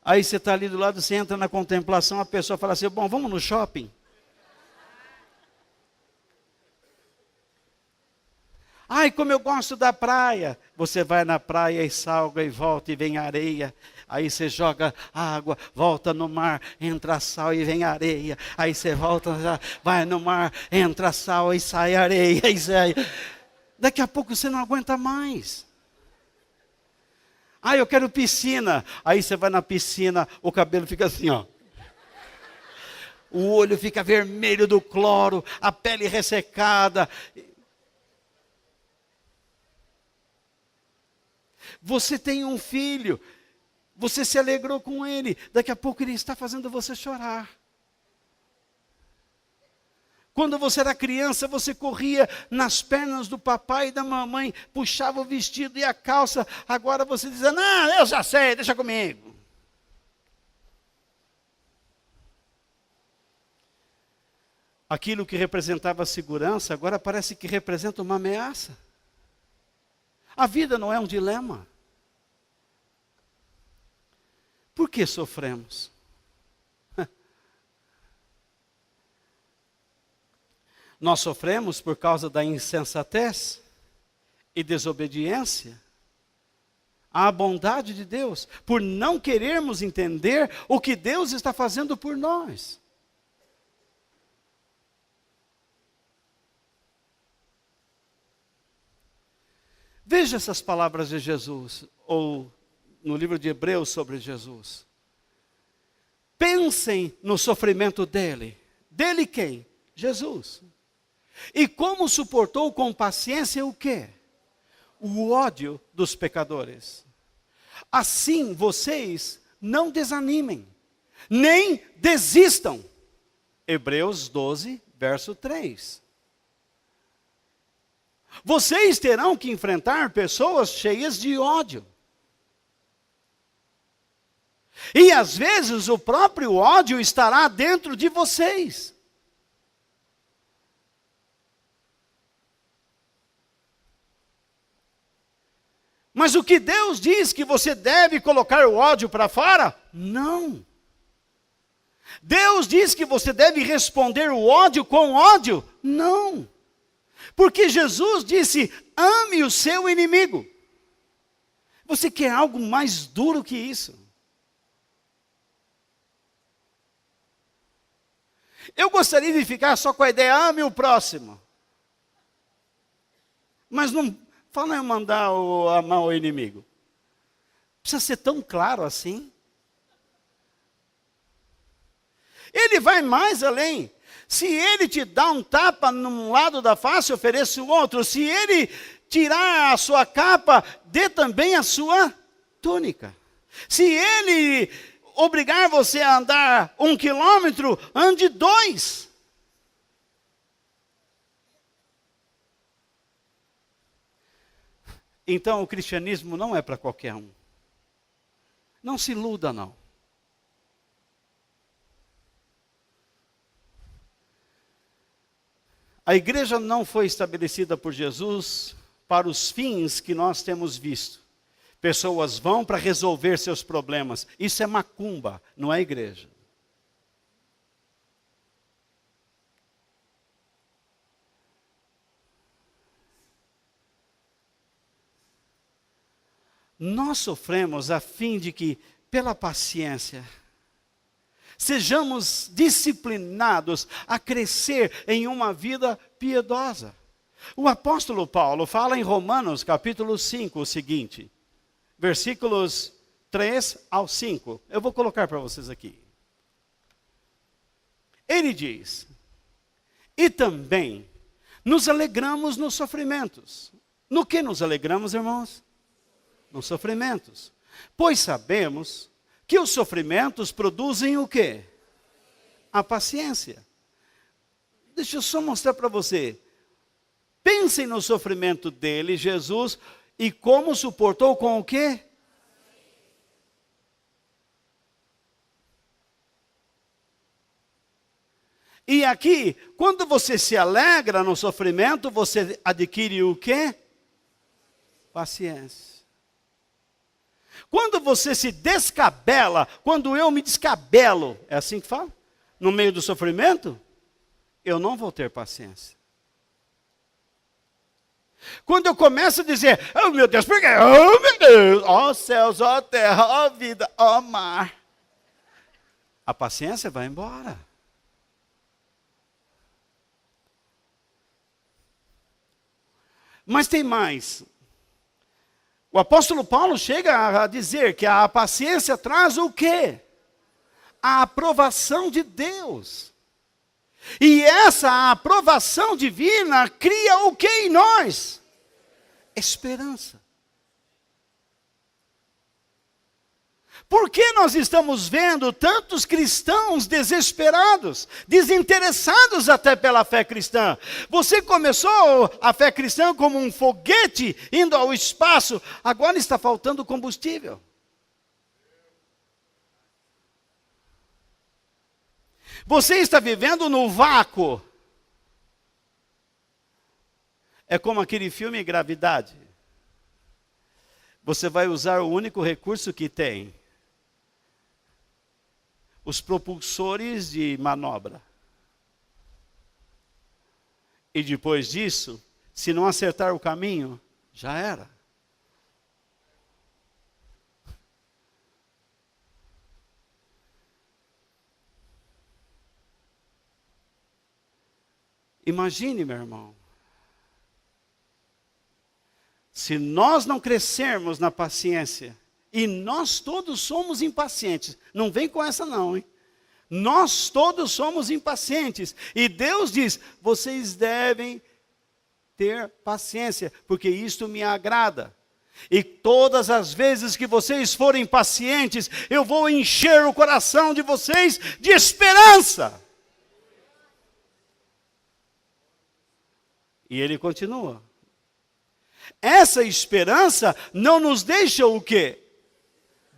S1: Aí você está ali do lado, você entra na contemplação, a pessoa fala assim, bom, vamos no shopping? Ai, como eu gosto da praia. Você vai na praia e salga e volta e vem areia. Aí você joga água, volta no mar, entra sal e vem areia. Aí você volta, vai no mar, entra sal e sai areia. E sai. Daqui a pouco você não aguenta mais. Ah, eu quero piscina. Aí você vai na piscina, o cabelo fica assim, ó. O olho fica vermelho do cloro, a pele ressecada. Você tem um filho, você se alegrou com ele, daqui a pouco ele está fazendo você chorar. Quando você era criança, você corria nas pernas do papai e da mamãe, puxava o vestido e a calça, agora você diz, não, eu já sei, deixa comigo. aquilo que representava segurança, agora parece que representa uma ameaça. A vida não é um dilema. Por que sofremos? Nós sofremos por causa da insensatez e desobediência à bondade de Deus, por não querermos entender o que Deus está fazendo por nós. Veja essas palavras de Jesus, ou no livro de Hebreus sobre Jesus. Pensem no sofrimento dele. Dele quem? Jesus. E como suportou com paciência o quê? O ódio dos pecadores. Assim vocês não desanimem, nem desistam. Hebreus 12, verso 3. Vocês terão que enfrentar pessoas cheias de ódio. E às vezes o próprio ódio estará dentro de vocês. Mas o que Deus diz que você deve colocar o ódio para fora? Não. Deus diz que você deve responder o ódio com ódio? Não. Porque Jesus disse, ame o seu inimigo. Você quer algo mais duro que isso? Eu gostaria de ficar só com a ideia, ame o próximo. Mas não fala em mandar amar o inimigo. Precisa ser tão claro assim. Ele vai mais além. Se ele te dá um tapa num lado da face, ofereça o outro. Se ele tirar a sua capa, dê também a sua túnica. Se ele obrigar você a andar 1 quilômetro, ande 2. Então o cristianismo não é para qualquer um. Não se iluda, não. A igreja não foi estabelecida por Jesus para os fins que nós temos visto. Pessoas vão para resolver seus problemas. Isso é macumba, não é igreja. Nós sofremos a fim de que, pela paciência, sejamos disciplinados a crescer em uma vida piedosa. O apóstolo Paulo fala em Romanos capítulo 5 o seguinte, versículos 3 ao 5. Eu vou colocar para vocês aqui. Ele diz, e também nos alegramos nos sofrimentos. No que nos alegramos, irmãos? Nos sofrimentos. Pois sabemos que os sofrimentos produzem o quê? A paciência. Deixa eu só mostrar para você. Pensem no sofrimento dele, Jesus, e como suportou com o quê? E aqui, quando você se alegra no sofrimento, você adquire o quê? Paciência. Quando você se descabela, quando eu me descabelo, é assim que fala? No meio do sofrimento, eu não vou ter paciência. Quando eu começo a dizer, oh meu Deus, por quê? Oh meu Deus, ó céus, ó terra, ó vida, ó mar. A paciência vai embora. Mas tem mais. O apóstolo Paulo chega a dizer que a paciência traz o quê? A aprovação de Deus. E essa aprovação divina cria o que em nós? Esperança. Por que nós estamos vendo tantos cristãos desesperados, desinteressados até pela fé cristã? Você começou a fé cristã como um foguete indo ao espaço, agora está faltando combustível. Você está vivendo no vácuo. É como aquele filme Gravidade. Você vai usar o único recurso que tem: os propulsores de manobra. E depois disso, se não acertar o caminho, já era. Imagine, meu irmão, se nós não crescermos na paciência, e nós todos somos impacientes, não vem com essa não, hein? Nós todos somos impacientes, e Deus diz, vocês devem ter paciência, porque isto me agrada. E todas as vezes que vocês forem pacientes, eu vou encher o coração de vocês de esperança. E ele continua. Essa esperança não nos deixa o quê?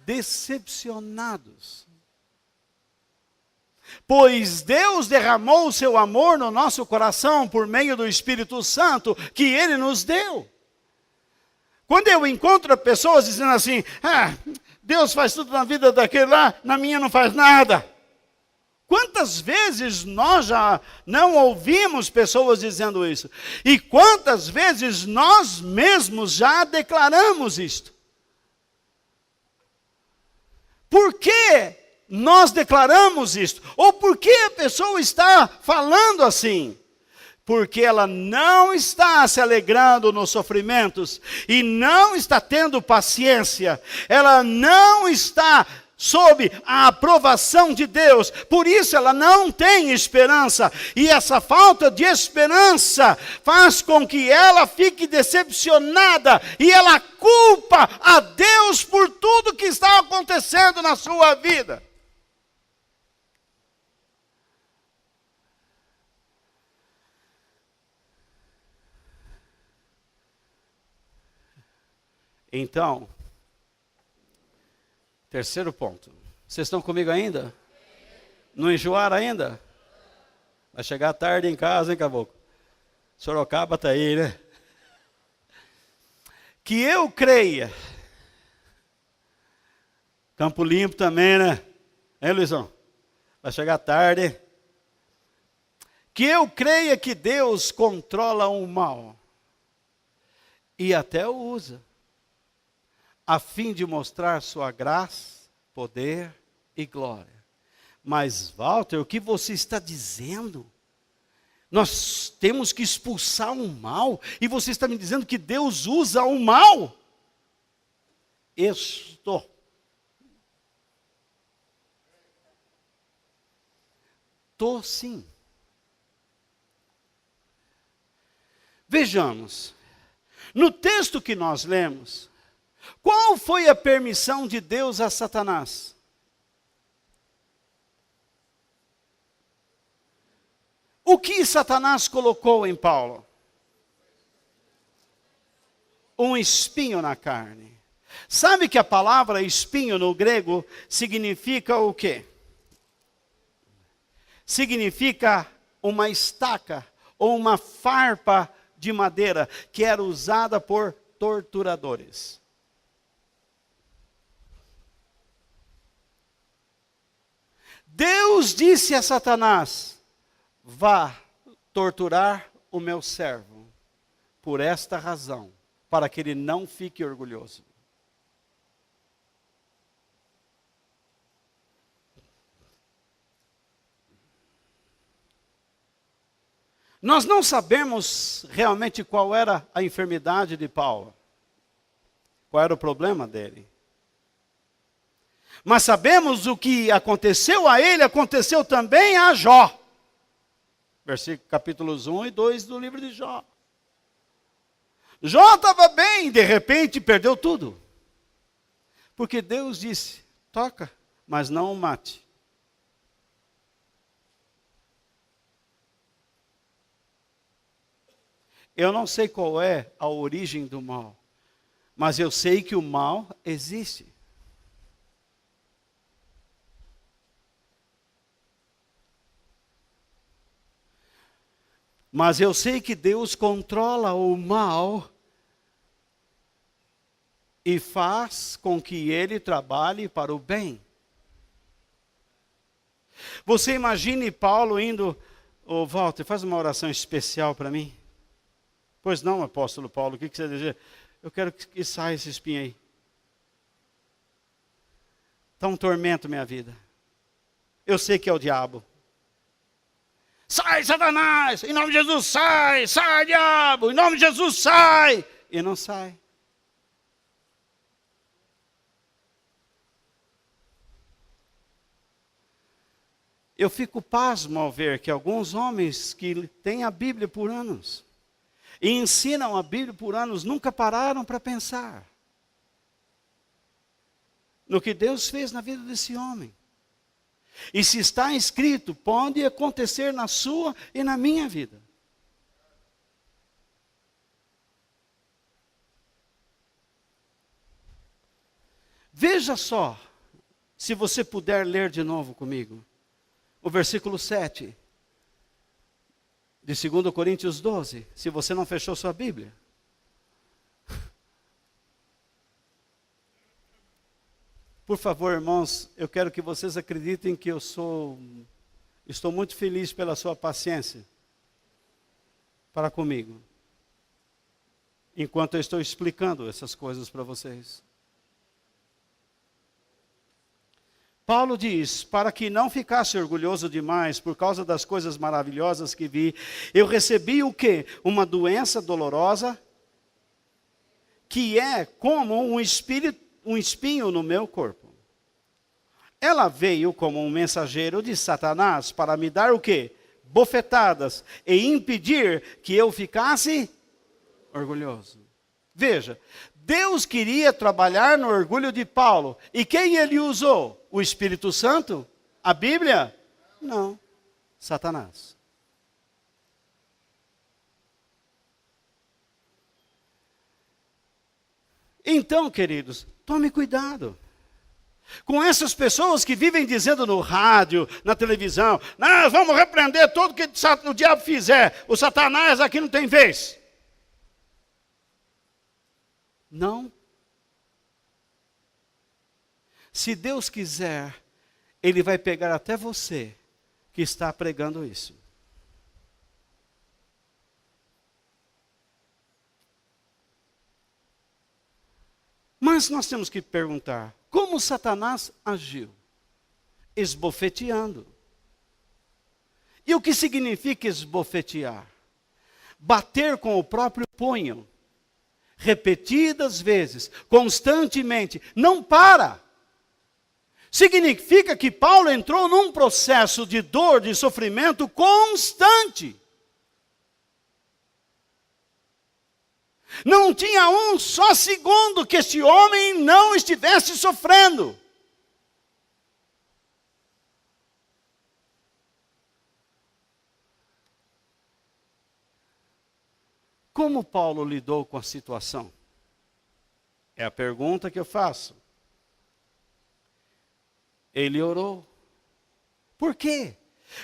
S1: Decepcionados. Pois Deus derramou o seu amor no nosso coração por meio do Espírito Santo que Ele nos deu. Quando eu encontro pessoas dizendo assim, Deus faz tudo na vida daquele lá, na minha não faz nada. Quantas vezes nós já não ouvimos pessoas dizendo isso? E quantas vezes nós mesmos já declaramos isto? Por que nós declaramos isto? Ou por que a pessoa está falando assim? Porque ela não está se alegrando nos sofrimentos e não está tendo paciência. Ela não está sob a aprovação de Deus, por isso ela não tem esperança, e essa falta de esperança faz com que ela fique decepcionada, e ela culpa a Deus por tudo que está acontecendo na sua vida. Então, terceiro ponto. Vocês estão comigo ainda? Não enjoaram ainda? Vai chegar tarde em casa, hein, caboclo? Sorocaba está aí, né? Que eu creia. Campo Limpo também, né? Hein, Luizão? Vai chegar tarde. Que eu creia que Deus controla o mal. E até o usa. A fim de mostrar sua graça, poder e glória. Mas, Walter, o que você está dizendo? Nós temos que expulsar o mal, e você está me dizendo que Deus usa o mal? Estou. Estou sim. Vejamos, no texto que nós lemos, qual foi a permissão de Deus a Satanás? O que Satanás colocou em Paulo? Um espinho na carne. Sabe que a palavra espinho no grego significa o quê? Significa uma estaca ou uma farpa de madeira que era usada por torturadores. Deus disse a Satanás, vá torturar o meu servo, por esta razão, para que ele não fique orgulhoso. Nós não sabemos realmente qual era a enfermidade de Paulo, qual era o problema dele. Mas sabemos o que aconteceu a ele, aconteceu também a Jó. Versículo, capítulos 1 e 2 do livro de Jó. Jó estava bem, de repente perdeu tudo. Porque Deus disse, toca, mas não o mate. Eu não sei qual é a origem do mal, mas eu sei que o mal existe. Mas eu sei que Deus controla o mal e faz com que ele trabalhe para o bem. Você imagine Paulo indo, Walter, faz uma oração especial para mim. Pois não, apóstolo Paulo, o que você deseja? Eu quero que saia esse espinho aí. Está um tormento minha vida. Eu sei que é o diabo. Sai, Satanás! Em nome de Jesus, sai! Sai, diabo! Em nome de Jesus, sai! E não sai. Eu fico pasmo ao ver que alguns homens que têm a Bíblia por anos e ensinam a Bíblia por anos nunca pararam para pensar no que Deus fez na vida desse homem. E se está escrito, pode acontecer na sua e na minha vida. Veja só, se você puder ler de novo comigo, o versículo 7 de 2 Coríntios 12, se você não fechou sua Bíblia. Por favor, irmãos, eu quero que vocês acreditem que estou muito feliz pela sua paciência para comigo, enquanto eu estou explicando essas coisas para vocês. Paulo diz, para que não ficasse orgulhoso demais por causa das coisas maravilhosas que vi, eu recebi o quê? Uma doença dolorosa, que é como um espinho no meu corpo. Ela veio como um mensageiro de Satanás para me dar o quê? Bofetadas e impedir que eu ficasse orgulhoso. Veja, Deus queria trabalhar no orgulho de Paulo. E quem ele usou? O Espírito Santo? A Bíblia? Não. Satanás. Então, queridos, tome cuidado com essas pessoas que vivem dizendo no rádio, na televisão, nós vamos repreender tudo que o diabo fizer, o Satanás aqui não tem vez. Não. Se Deus quiser, Ele vai pegar até você que está pregando isso. Mas nós temos que perguntar, como Satanás agiu? Esbofeteando. E o que significa esbofetear? Bater com o próprio punho, repetidas vezes, constantemente, não para. Significa que Paulo entrou num processo de dor, de sofrimento constante. Não tinha um só segundo que este homem não estivesse sofrendo. Como Paulo lidou com a situação? É a pergunta que eu faço. Ele orou. Por quê?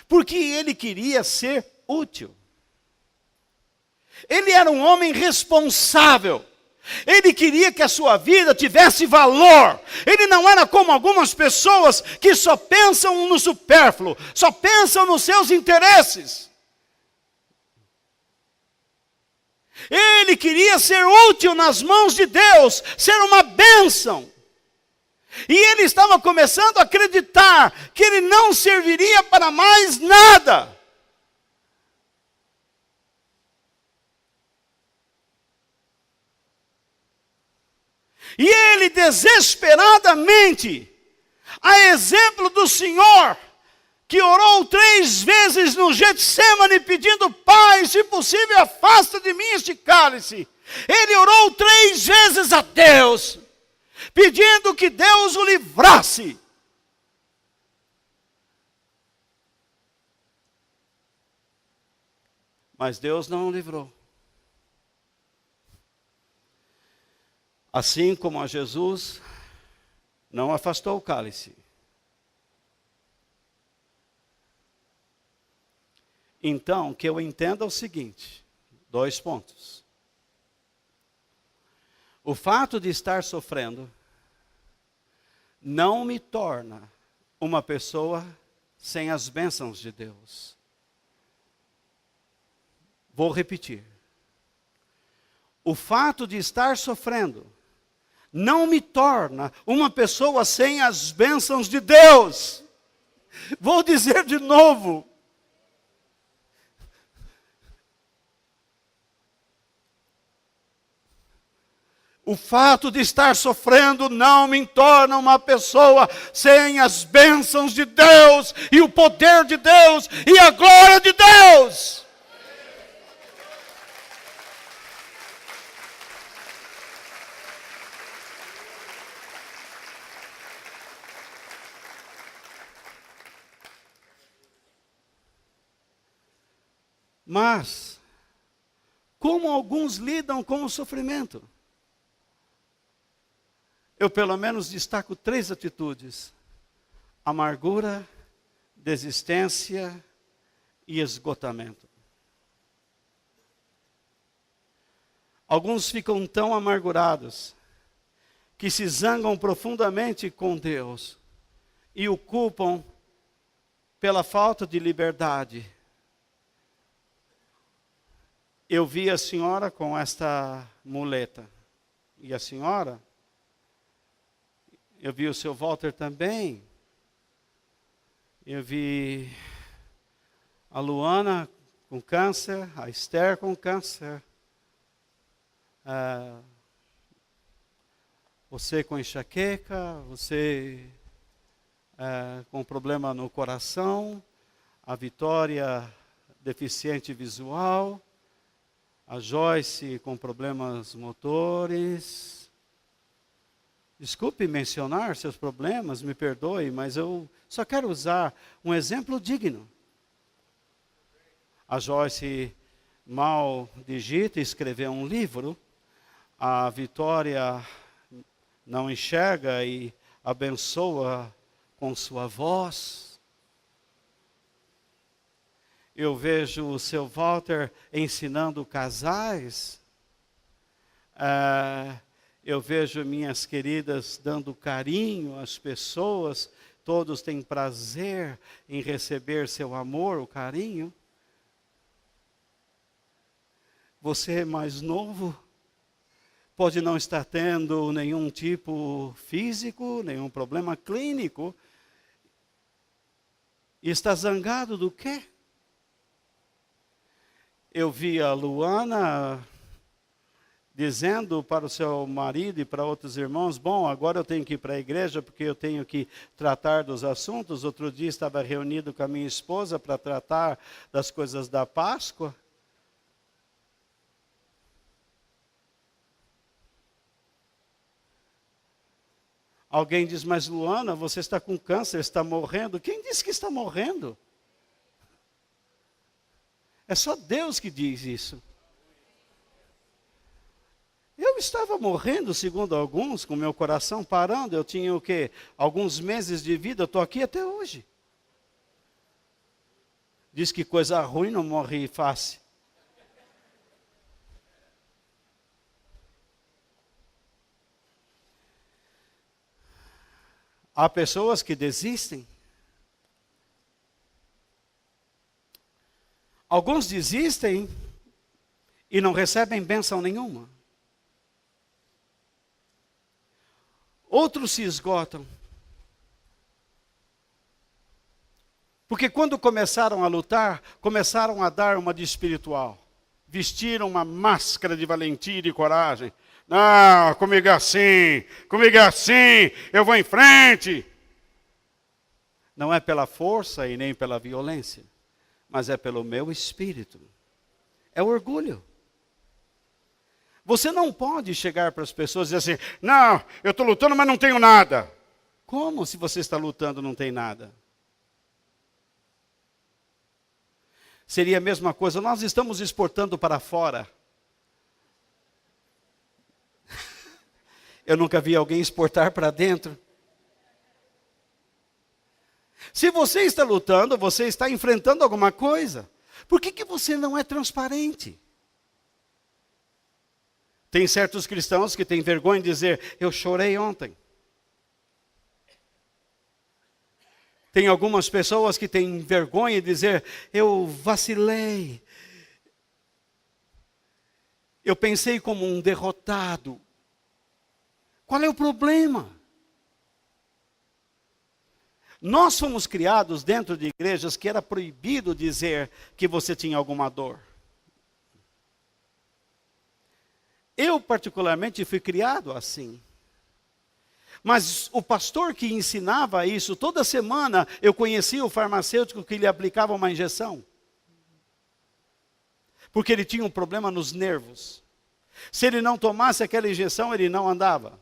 S1: Porque ele queria ser útil. Ele era um homem responsável. Ele queria que a sua vida tivesse valor. Ele não era como algumas pessoas que só pensam no supérfluo, só pensam nos seus interesses. Ele queria ser útil nas mãos de Deus, ser uma bênção. E ele estava começando a acreditar que ele não serviria para mais nada. E ele desesperadamente, a exemplo do Senhor, que orou 3 vezes no Getsemane pedindo, Pai, se possível afasta de mim este cálice. Ele orou 3 vezes a Deus, pedindo que Deus o livrasse. Mas Deus não o livrou. Assim como a Jesus não afastou o cálice. Então, que eu entenda o seguinte, 2 pontos. O fato de estar sofrendo não me torna uma pessoa sem as bênçãos de Deus. Vou repetir. O fato de estar sofrendo não me torna uma pessoa sem as bênçãos de Deus. Vou dizer de novo. O fato de estar sofrendo não me torna uma pessoa sem as bênçãos de Deus, e o poder de Deus, e a glória de Deus. Mas, como alguns lidam com o sofrimento? Eu pelo menos destaco 3 atitudes: amargura, desistência e esgotamento. Alguns ficam tão amargurados que se zangam profundamente com Deus e o culpam pela falta de liberdade. Eu vi a senhora com esta muleta. E a senhora, eu vi o seu Walter também. Eu vi a Luana com câncer, a Esther com câncer. Você com enxaqueca, você com problema no coração, a Vitória deficiente visual, a Joyce com problemas motores. Desculpe mencionar seus problemas, me perdoe, mas eu só quero usar um exemplo digno. A Joyce mal digita e escreveu um livro. A Vitória não enxerga e abençoa com sua voz. Eu vejo o seu Walter ensinando casais. Eu vejo minhas queridas dando carinho às pessoas. Todos têm prazer em receber seu amor, o carinho. Você é mais novo, pode não estar tendo nenhum tipo físico, nenhum problema clínico. E está zangado do quê? Eu vi a Luana dizendo para o seu marido e para outros irmãos: bom, agora eu tenho que ir para a igreja porque eu tenho que tratar dos assuntos. Outro dia estava reunido com a minha esposa para tratar das coisas da Páscoa. Alguém diz: mas Luana, você está com câncer, está morrendo. Quem disse que está morrendo? É só Deus que diz isso. Eu estava morrendo, segundo alguns, com meu coração parando. Eu tinha o quê? Alguns meses de vida, eu estou aqui até hoje. Diz que coisa ruim não morre fácil. Há pessoas que desistem. Alguns desistem e não recebem bênção nenhuma. Outros se esgotam. Porque quando começaram a lutar, começaram a dar uma de espiritual. Vestiram uma máscara de valentia e de coragem. Não, comigo é assim, eu vou em frente. Não é pela força e nem pela violência, mas é pelo meu espírito. É orgulho. Você não pode chegar para as pessoas e dizer assim: não, eu estou lutando, mas não tenho nada. Como se você está lutando e não tem nada? Seria a mesma coisa, nós estamos exportando para fora. Eu nunca vi alguém exportar para dentro. Se você está lutando, você está enfrentando alguma coisa. Por que você não é transparente? Tem certos cristãos que têm vergonha de dizer, eu chorei ontem. Tem algumas pessoas que têm vergonha de dizer, eu vacilei. Eu pensei como um derrotado. Qual é o problema? Nós fomos criados dentro de igrejas que era proibido dizer que você tinha alguma dor. Eu, particularmente, fui criado assim. Mas o pastor que ensinava isso, toda semana eu conhecia o farmacêutico que lhe aplicava uma injeção. Porque ele tinha um problema nos nervos. Se ele não tomasse aquela injeção, ele não andava.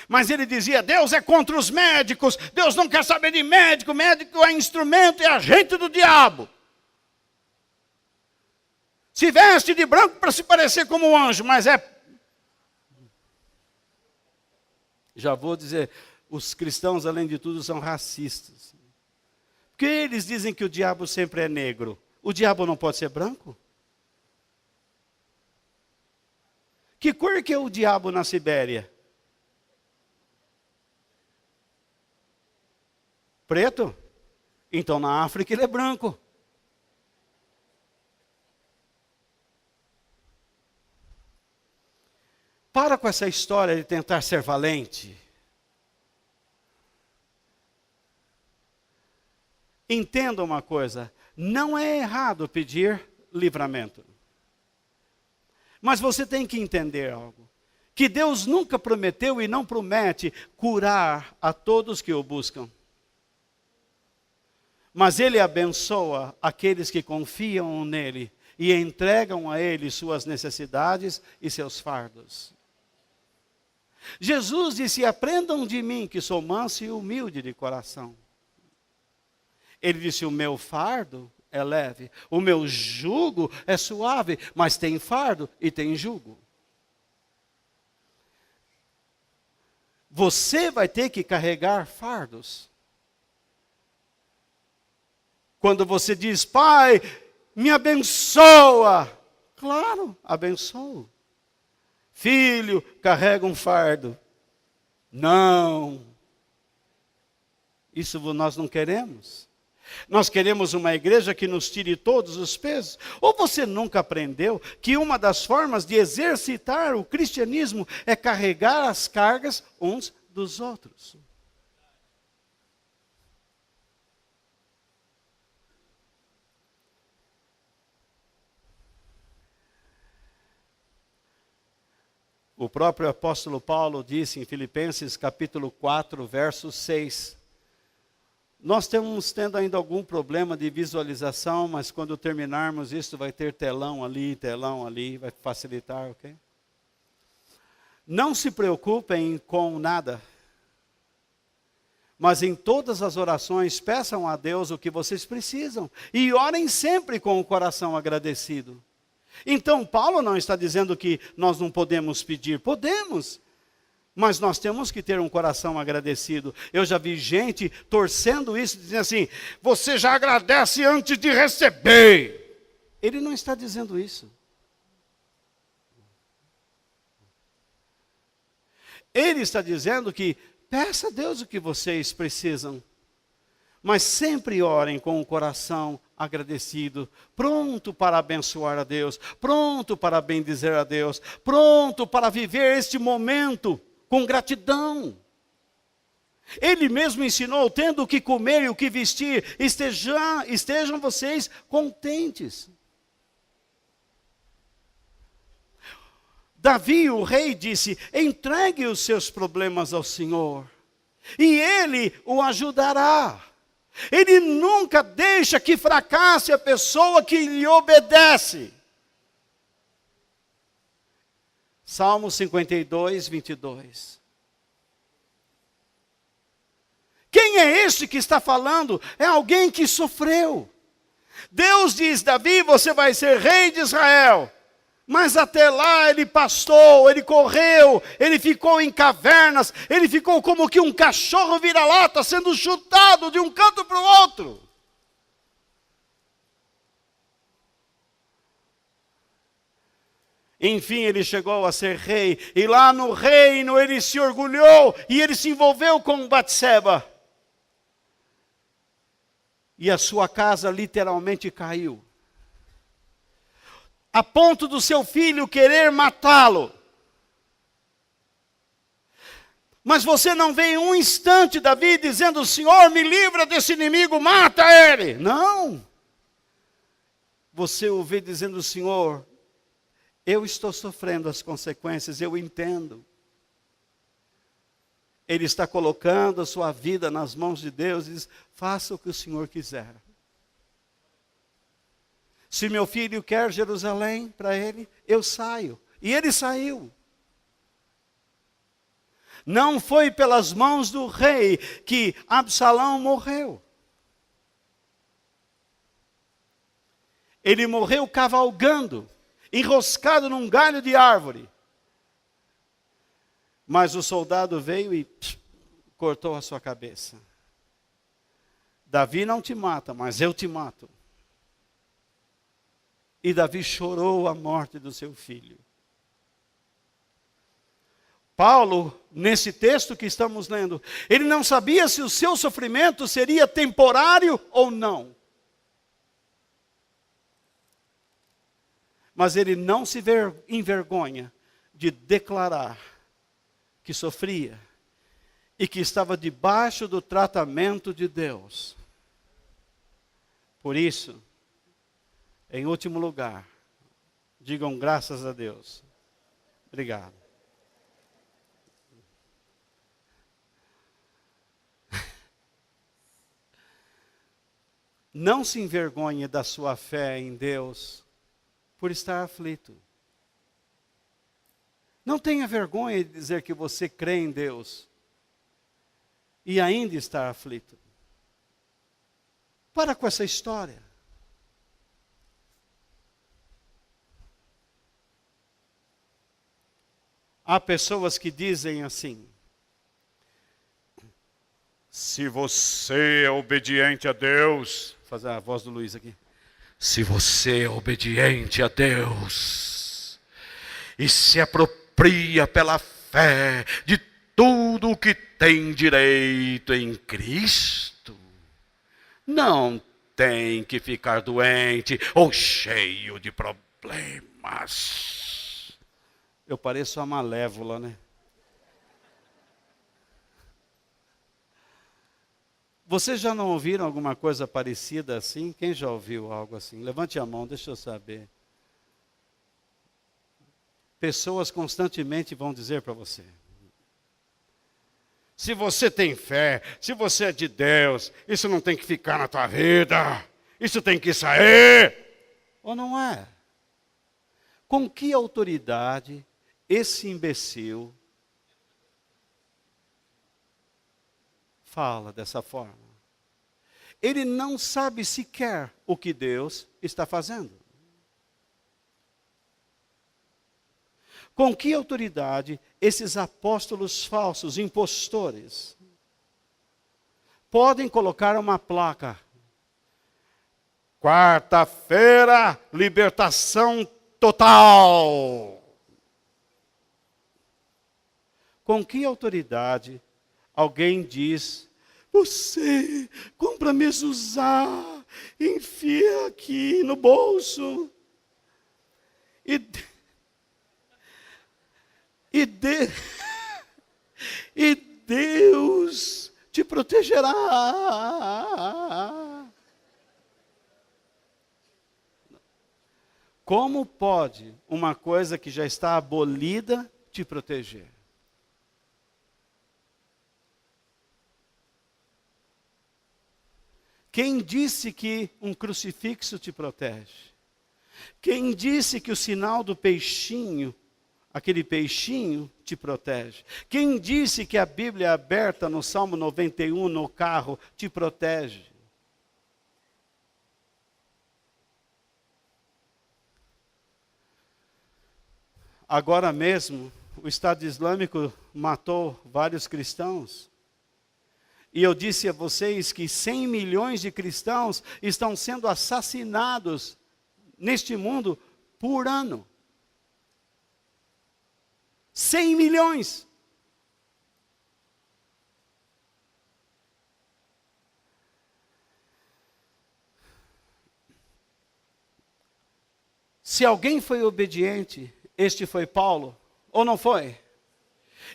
S1: Mas ele dizia, Deus é contra os médicos, Deus não quer saber de médico, médico é instrumento, é agente do diabo. Se veste de branco para se parecer como um anjo, mas é... Já vou dizer, os cristãos, além de tudo, são racistas. Porque eles dizem que o diabo sempre é negro. O diabo não pode ser branco? Que cor que é o diabo na Sibéria? Preto? Então na África ele é branco. Para com essa história de tentar ser valente. Entenda uma coisa, não é errado pedir livramento. Mas você tem que entender algo. Que Deus nunca prometeu e não promete curar a todos que o buscam. Mas Ele abençoa aqueles que confiam nele e entregam a Ele suas necessidades e seus fardos. Jesus disse, aprendam de mim que sou manso e humilde de coração. Ele disse, o meu fardo é leve, o meu jugo é suave, mas tem fardo e tem jugo. Você vai ter que carregar fardos. Quando você diz, Pai, me abençoa. Claro, abençoo. Filho, carrega um fardo. Não. Isso nós não queremos. Nós queremos uma igreja que nos tire todos os pesos. Ou você nunca aprendeu que uma das formas de exercitar o cristianismo é carregar as cargas uns dos outros? O próprio apóstolo Paulo disse em Filipenses capítulo 4, verso 6. Nós estamos tendo ainda algum problema de visualização, mas quando terminarmos isso vai ter telão ali, vai facilitar, ok? Não se preocupem com nada, mas em todas as orações peçam a Deus o que vocês precisam e orem sempre com o coração agradecido. Então, Paulo não está dizendo que nós não podemos pedir, podemos, mas nós temos que ter um coração agradecido. Eu já vi gente torcendo isso, dizendo assim, você já agradece antes de receber. Ele não está dizendo isso. Ele está dizendo que peça a Deus o que vocês precisam, mas sempre orem com o coração agradecido, pronto para abençoar a Deus, pronto para bendizer a Deus, pronto para viver este momento com gratidão. Ele mesmo ensinou, tendo o que comer e o que vestir, estejam vocês contentes. Davi, o rei, disse, entregue os seus problemas ao Senhor, e Ele o ajudará. Ele nunca deixa que fracasse a pessoa que lhe obedece. Salmo 52, 22. Quem é este que está falando? É alguém que sofreu. Deus diz, Davi, você vai ser rei de Israel. Mas até lá ele pastou, ele correu, ele ficou em cavernas, ele ficou como que um cachorro vira-lata sendo chutado de um canto para o outro. Enfim, ele chegou a ser rei. E lá no reino ele se orgulhou e ele se envolveu com Batseba. E a sua casa literalmente caiu. A ponto do seu filho querer matá-lo. Mas você não vê um instante Davi dizendo: Senhor, me livra desse inimigo, mata ele. Não. Você o vê dizendo: Senhor, eu estou sofrendo as consequências, eu entendo. Ele está colocando a sua vida nas mãos de Deus e diz: faça o que o Senhor quiser. Se meu filho quer Jerusalém para ele, eu saio. E ele saiu. Não foi pelas mãos do rei que Absalão morreu. Ele morreu cavalgando, enroscado num galho de árvore. Mas o soldado veio e cortou a sua cabeça. Davi não te mata, mas eu te mato. E Davi chorou a morte do seu filho. Paulo, nesse texto que estamos lendo, ele não sabia se o seu sofrimento seria temporário ou não. Mas ele não se envergonha de declarar que sofria e que estava debaixo do tratamento de Deus. Por isso, em último lugar, digam graças a Deus. Obrigado. Não se envergonhe da sua fé em Deus por estar aflito. Não tenha vergonha de dizer que você crê em Deus e ainda estar aflito. Para com essa história. Há pessoas que dizem assim: se você é obediente a Deus, vou fazer a voz do Luiz aqui. Se você é obediente a Deus e se apropria pela fé de tudo o que tem direito em Cristo, não tem que ficar doente ou cheio de problemas. Eu pareço uma malévola, né? Vocês já não ouviram alguma coisa parecida assim? Quem já ouviu algo assim? Levante a mão, deixa eu saber. Pessoas constantemente vão dizer para você: se você tem fé, se você é de Deus, isso não tem que ficar na tua vida. Isso tem que sair. Ou não é? Com que autoridade esse imbecil fala dessa forma? Ele não sabe sequer o que Deus está fazendo. Com que autoridade esses apóstolos falsos, impostores, podem colocar uma placa: quarta-feira, libertação total? Com que autoridade alguém diz: você compra mezuzá, enfia aqui no bolso e Deus te protegerá? Como pode uma coisa que já está abolida te proteger? Quem disse que um crucifixo te protege? Quem disse que o sinal do peixinho, aquele peixinho, te protege? Quem disse que a Bíblia aberta no Salmo 91 no carro te protege? Agora mesmo, o Estado Islâmico matou vários cristãos. E eu disse a vocês que 100 milhões de cristãos estão sendo assassinados neste mundo por ano. 100 milhões. Se alguém foi obediente, este foi Paulo, ou não foi?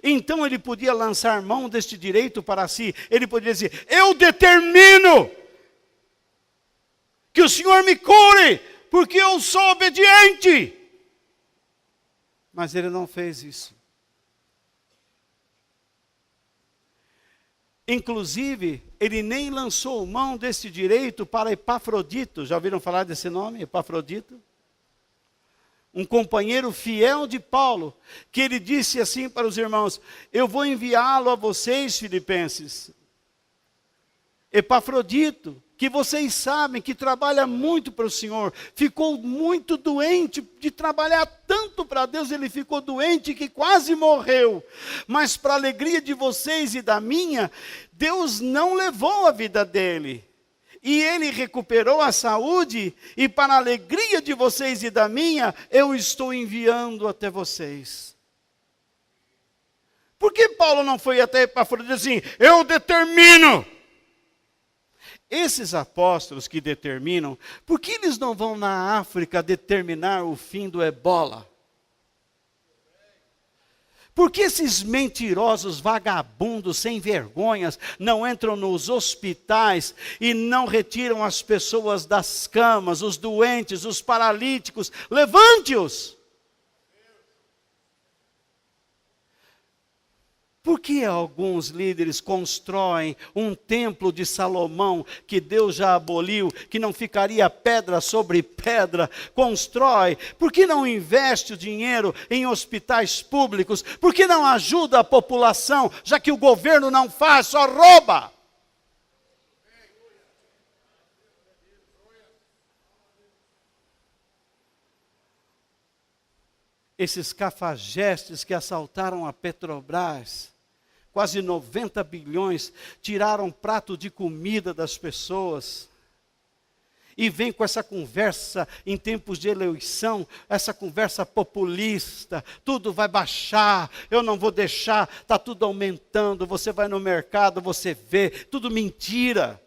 S1: Então ele podia lançar mão deste direito para si. Ele podia dizer: eu determino que o Senhor me cure, porque eu sou obediente. Mas ele não fez isso. Inclusive, ele nem lançou mão desse direito para Epafrodito. Já ouviram falar desse nome, Epafrodito? Um companheiro fiel de Paulo, que ele disse assim para os irmãos: eu vou enviá-lo a vocês, filipenses. Epafrodito, que vocês sabem que trabalha muito para o Senhor, ficou muito doente de trabalhar tanto para Deus, ele ficou doente que quase morreu. Mas para a alegria de vocês e da minha, Deus não levou a vida dele. E ele recuperou a saúde, e para a alegria de vocês e da minha, eu estou enviando até vocês. Por que Paulo não foi até Epafrodito assim? Eu determino. Esses apóstolos que determinam, por que eles não vão na África determinar o fim do ebola? Por que esses mentirosos, vagabundos, sem vergonhas, não entram nos hospitais e não retiram as pessoas das camas, os doentes, os paralíticos? Levante-os! Por que alguns líderes constroem um templo de Salomão, que Deus já aboliu, que não ficaria pedra sobre pedra? Constrói. Por que não investe o dinheiro em hospitais públicos? Por que não ajuda a população, já que o governo não faz, só rouba? Esses cafajestes que assaltaram a Petrobras, quase 90 bilhões, tiraram prato de comida das pessoas. E vem com essa conversa em tempos de eleição, essa conversa populista, tudo vai baixar, eu não vou deixar, está tudo aumentando, você vai no mercado, você vê, tudo mentira.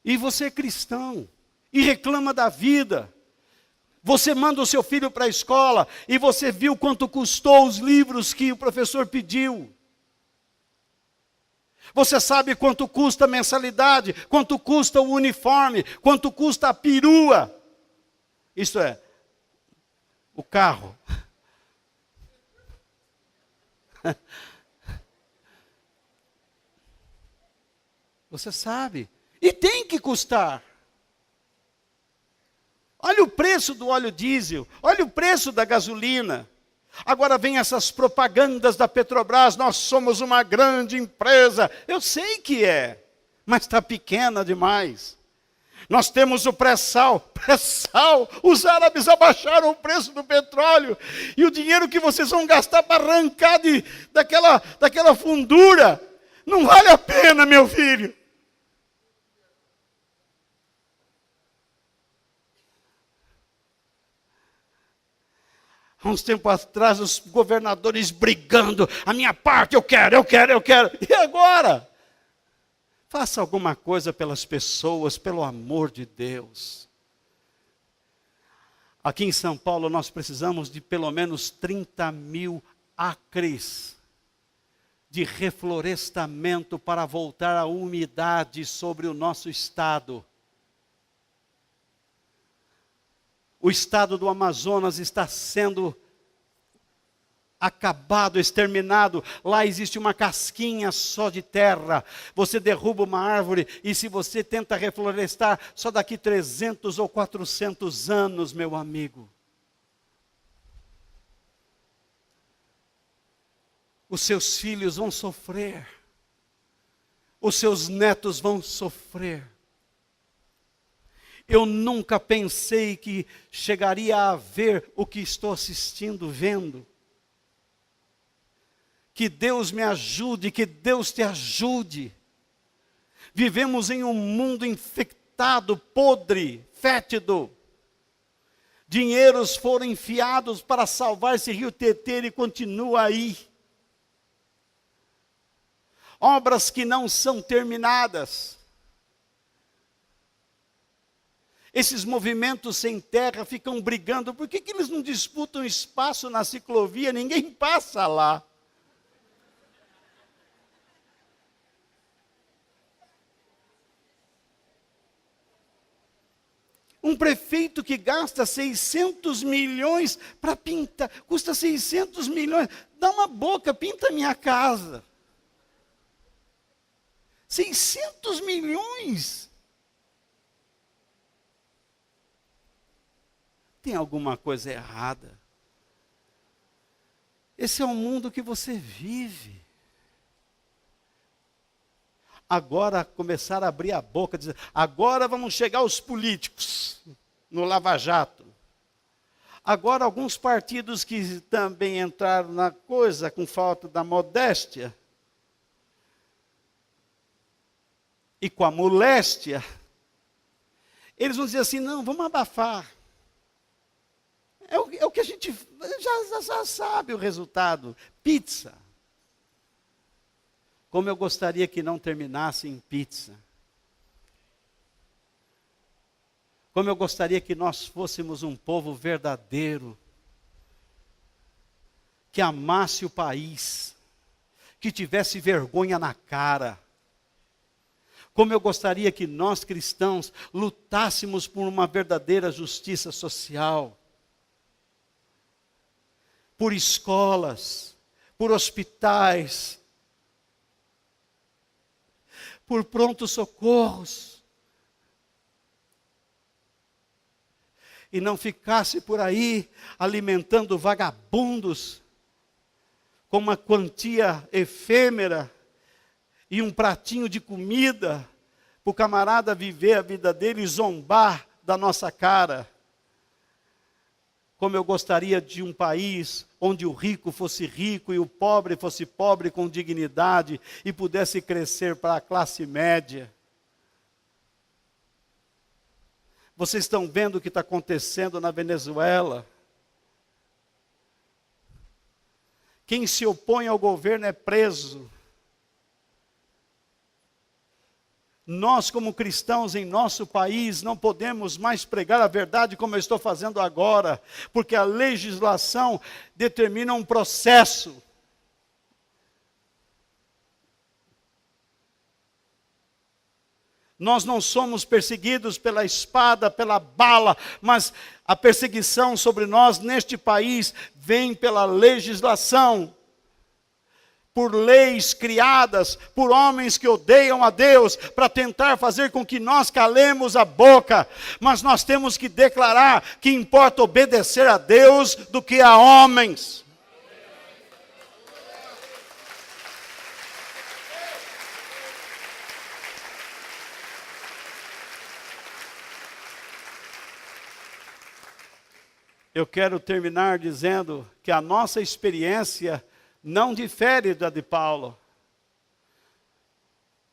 S1: E você é cristão, e reclama da vida. Você manda o seu filho para a escola, e você viu quanto custou os livros que o professor pediu. Você sabe quanto custa a mensalidade, quanto custa o uniforme, quanto custa a perua. Isto é, o carro. Você sabe. E tem que custar. Olha o preço do óleo diesel, olha o preço da gasolina. Agora vem essas propagandas da Petrobras, nós somos uma grande empresa. Eu sei que é, mas está pequena demais. Nós temos o pré-sal, os árabes abaixaram o preço do petróleo. E o dinheiro que vocês vão gastar para arrancar daquela fundura, não vale a pena, meu filho. Há uns tempos atrás, os governadores brigando, a minha parte eu quero. E agora? Faça alguma coisa pelas pessoas, pelo amor de Deus. Aqui em São Paulo, nós precisamos de pelo menos 30 mil acres de reflorestamento para voltar a umidade sobre o nosso estado. O estado do Amazonas está sendo acabado, exterminado. Lá existe uma casquinha só de terra. Você derruba uma árvore e se você tenta reflorestar, só daqui 300 ou 400 anos, meu amigo. Os seus filhos vão sofrer. Os seus netos vão sofrer. Eu nunca pensei que chegaria a ver o que estou assistindo, vendo. Que Deus me ajude, que Deus te ajude. Vivemos em um mundo infectado, podre, fétido. Dinheiros foram enfiados para salvar esse rio Tietê e continua aí. Obras que não são terminadas. Esses movimentos sem terra ficam brigando. Por que eles não disputam espaço na ciclovia? Ninguém passa lá. Um prefeito que gasta 600 milhões para pintar, custa 600 milhões. Dá uma boca, pinta a minha casa. 600 milhões. Tem alguma coisa errada. Esse é o mundo que você vive. Agora começaram a abrir a boca, dizer, agora vamos chegar os políticos no Lava Jato. Agora alguns partidos que também entraram na coisa com falta da modéstia e com a moléstia, eles vão dizer assim, não, vamos abafar. É o que a gente já sabe o resultado. Pizza. Como eu gostaria que não terminasse em pizza. Como eu gostaria que nós fôssemos um povo verdadeiro. Que amasse o país. Que tivesse vergonha na cara. Como eu gostaria que nós cristãos lutássemos por uma verdadeira justiça social. Por escolas, por hospitais, por prontos socorros. E não ficasse por aí alimentando vagabundos com uma quantia efêmera e um pratinho de comida para o camarada viver a vida dele e zombar da nossa cara. Como eu gostaria de um país onde o rico fosse rico e o pobre fosse pobre com dignidade e pudesse crescer para a classe média. Vocês estão vendo o que está acontecendo na Venezuela? Quem se opõe ao governo é preso. Nós, como cristãos em nosso país, não podemos mais pregar a verdade como eu estou fazendo agora, porque a legislação determina um processo. Nós não somos perseguidos pela espada, pela bala, mas a perseguição sobre nós neste país vem pela legislação. Por leis criadas, por homens que odeiam a Deus, para tentar fazer com que nós calemos a boca. Mas nós temos que declarar que importa obedecer a Deus do que a homens. Eu quero terminar dizendo que a nossa experiência não difere da de Paulo.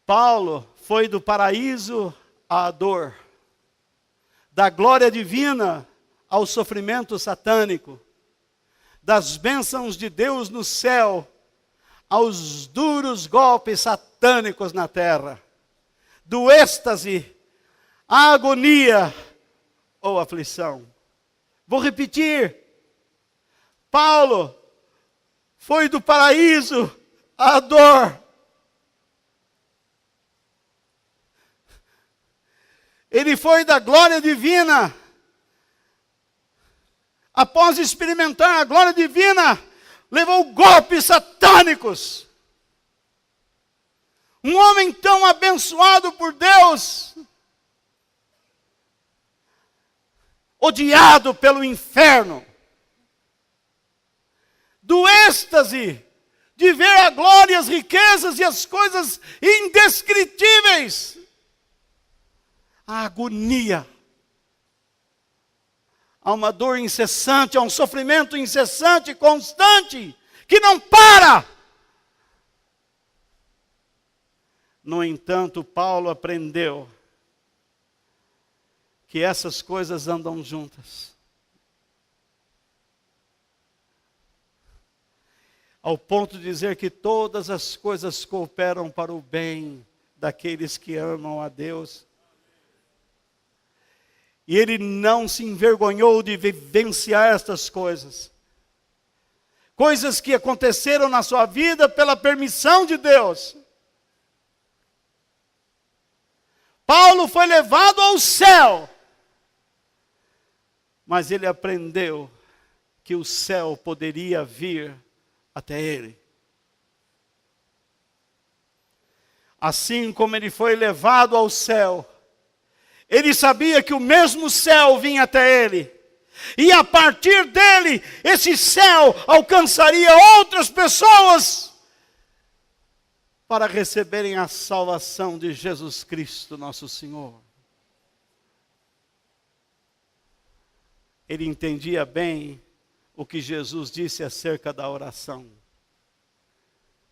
S1: Paulo foi do paraíso à dor, da glória divina ao sofrimento satânico, das bênçãos de Deus no céu aos duros golpes satânicos na terra, do êxtase à agonia ou aflição. Vou repetir, Paulo foi do paraíso à dor. Ele foi da glória divina. Após experimentar a glória divina, levou golpes satânicos. Um homem tão abençoado por Deus, odiado pelo inferno. Do êxtase de ver a glória, as riquezas e as coisas indescritíveis. A agonia. Há uma dor incessante, há um sofrimento incessante, constante, que não para. No entanto, Paulo aprendeu que essas coisas andam juntas. Ao ponto de dizer que todas as coisas cooperam para o bem daqueles que amam a Deus. E ele não se envergonhou de vivenciar estas coisas. Coisas que aconteceram na sua vida pela permissão de Deus. Paulo foi levado ao céu. Mas ele aprendeu que o céu poderia vir até ele. Assim como ele foi levado ao céu, ele sabia que o mesmo céu vinha até ele. E a partir dele, esse céu alcançaria outras pessoas para receberem a salvação de Jesus Cristo, nosso Senhor. Ele entendia bem o que Jesus disse acerca da oração.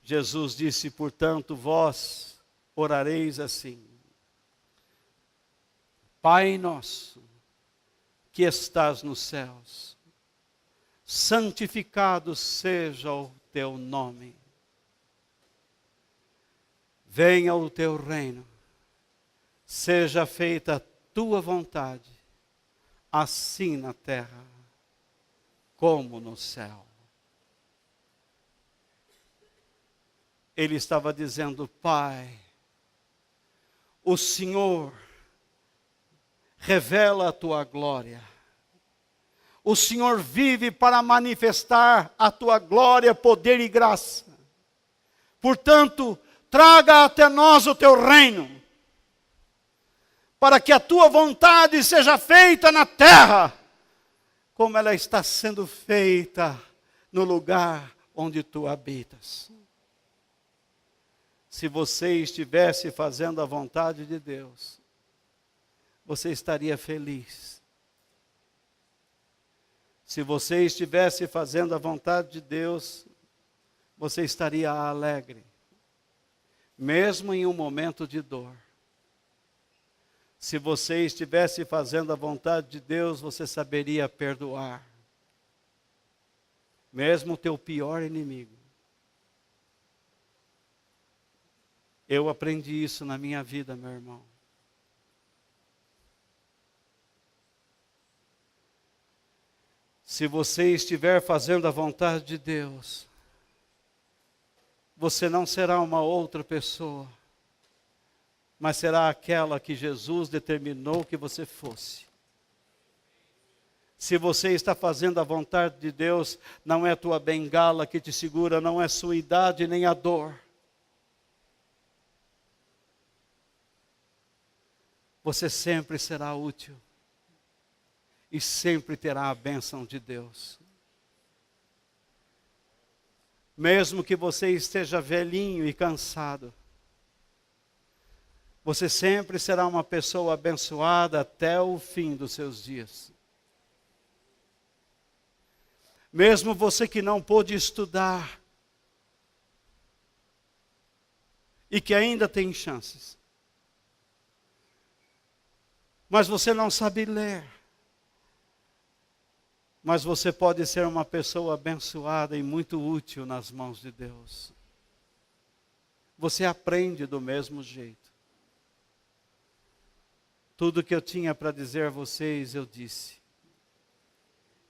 S1: Jesus disse, portanto, vós orareis assim: Pai nosso, que estás nos céus, santificado seja o teu nome. Venha o teu reino, seja feita a tua vontade, assim na terra como no céu. Ele estava dizendo, Pai, o Senhor revela a tua glória. O Senhor vive para manifestar a tua glória, poder e graça. Portanto, traga até nós o teu reino, para que a tua vontade seja feita na terra, como ela está sendo feita no lugar onde tu habitas. Se você estivesse fazendo a vontade de Deus, você estaria feliz. Se você estivesse fazendo a vontade de Deus, você estaria alegre, mesmo em um momento de dor. Se você estivesse fazendo a vontade de Deus, você saberia perdoar, mesmo o teu pior inimigo. Eu aprendi isso na minha vida, meu irmão. Se você estiver fazendo a vontade de Deus, você não será uma outra pessoa, mas será aquela que Jesus determinou que você fosse. Se você está fazendo a vontade de Deus, não é a tua bengala que te segura, não é sua idade nem a dor. Você sempre será útil. E sempre terá a bênção de Deus. Mesmo que você esteja velhinho e cansado, você sempre será uma pessoa abençoada até o fim dos seus dias. Mesmo você que não pôde estudar, e que ainda tem chances, mas você não sabe ler, mas você pode ser uma pessoa abençoada e muito útil nas mãos de Deus. Você aprende do mesmo jeito. Tudo que eu tinha para dizer a vocês, eu disse.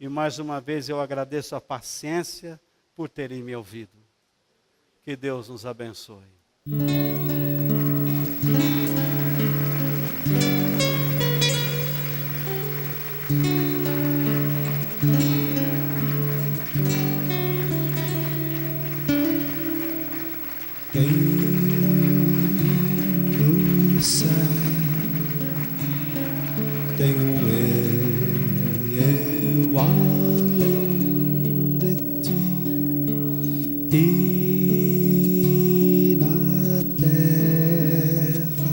S1: E mais uma vez eu agradeço a paciência por terem me ouvido. Que Deus nos abençoe.
S2: Quem no céu tenho eu além de ti, e na terra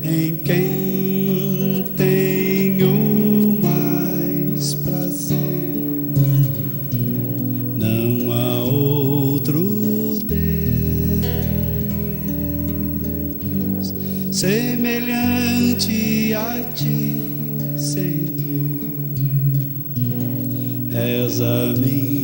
S2: em quem tenho mais prazer, não há outro Deus. semelhante a ti, Senhor. És a minha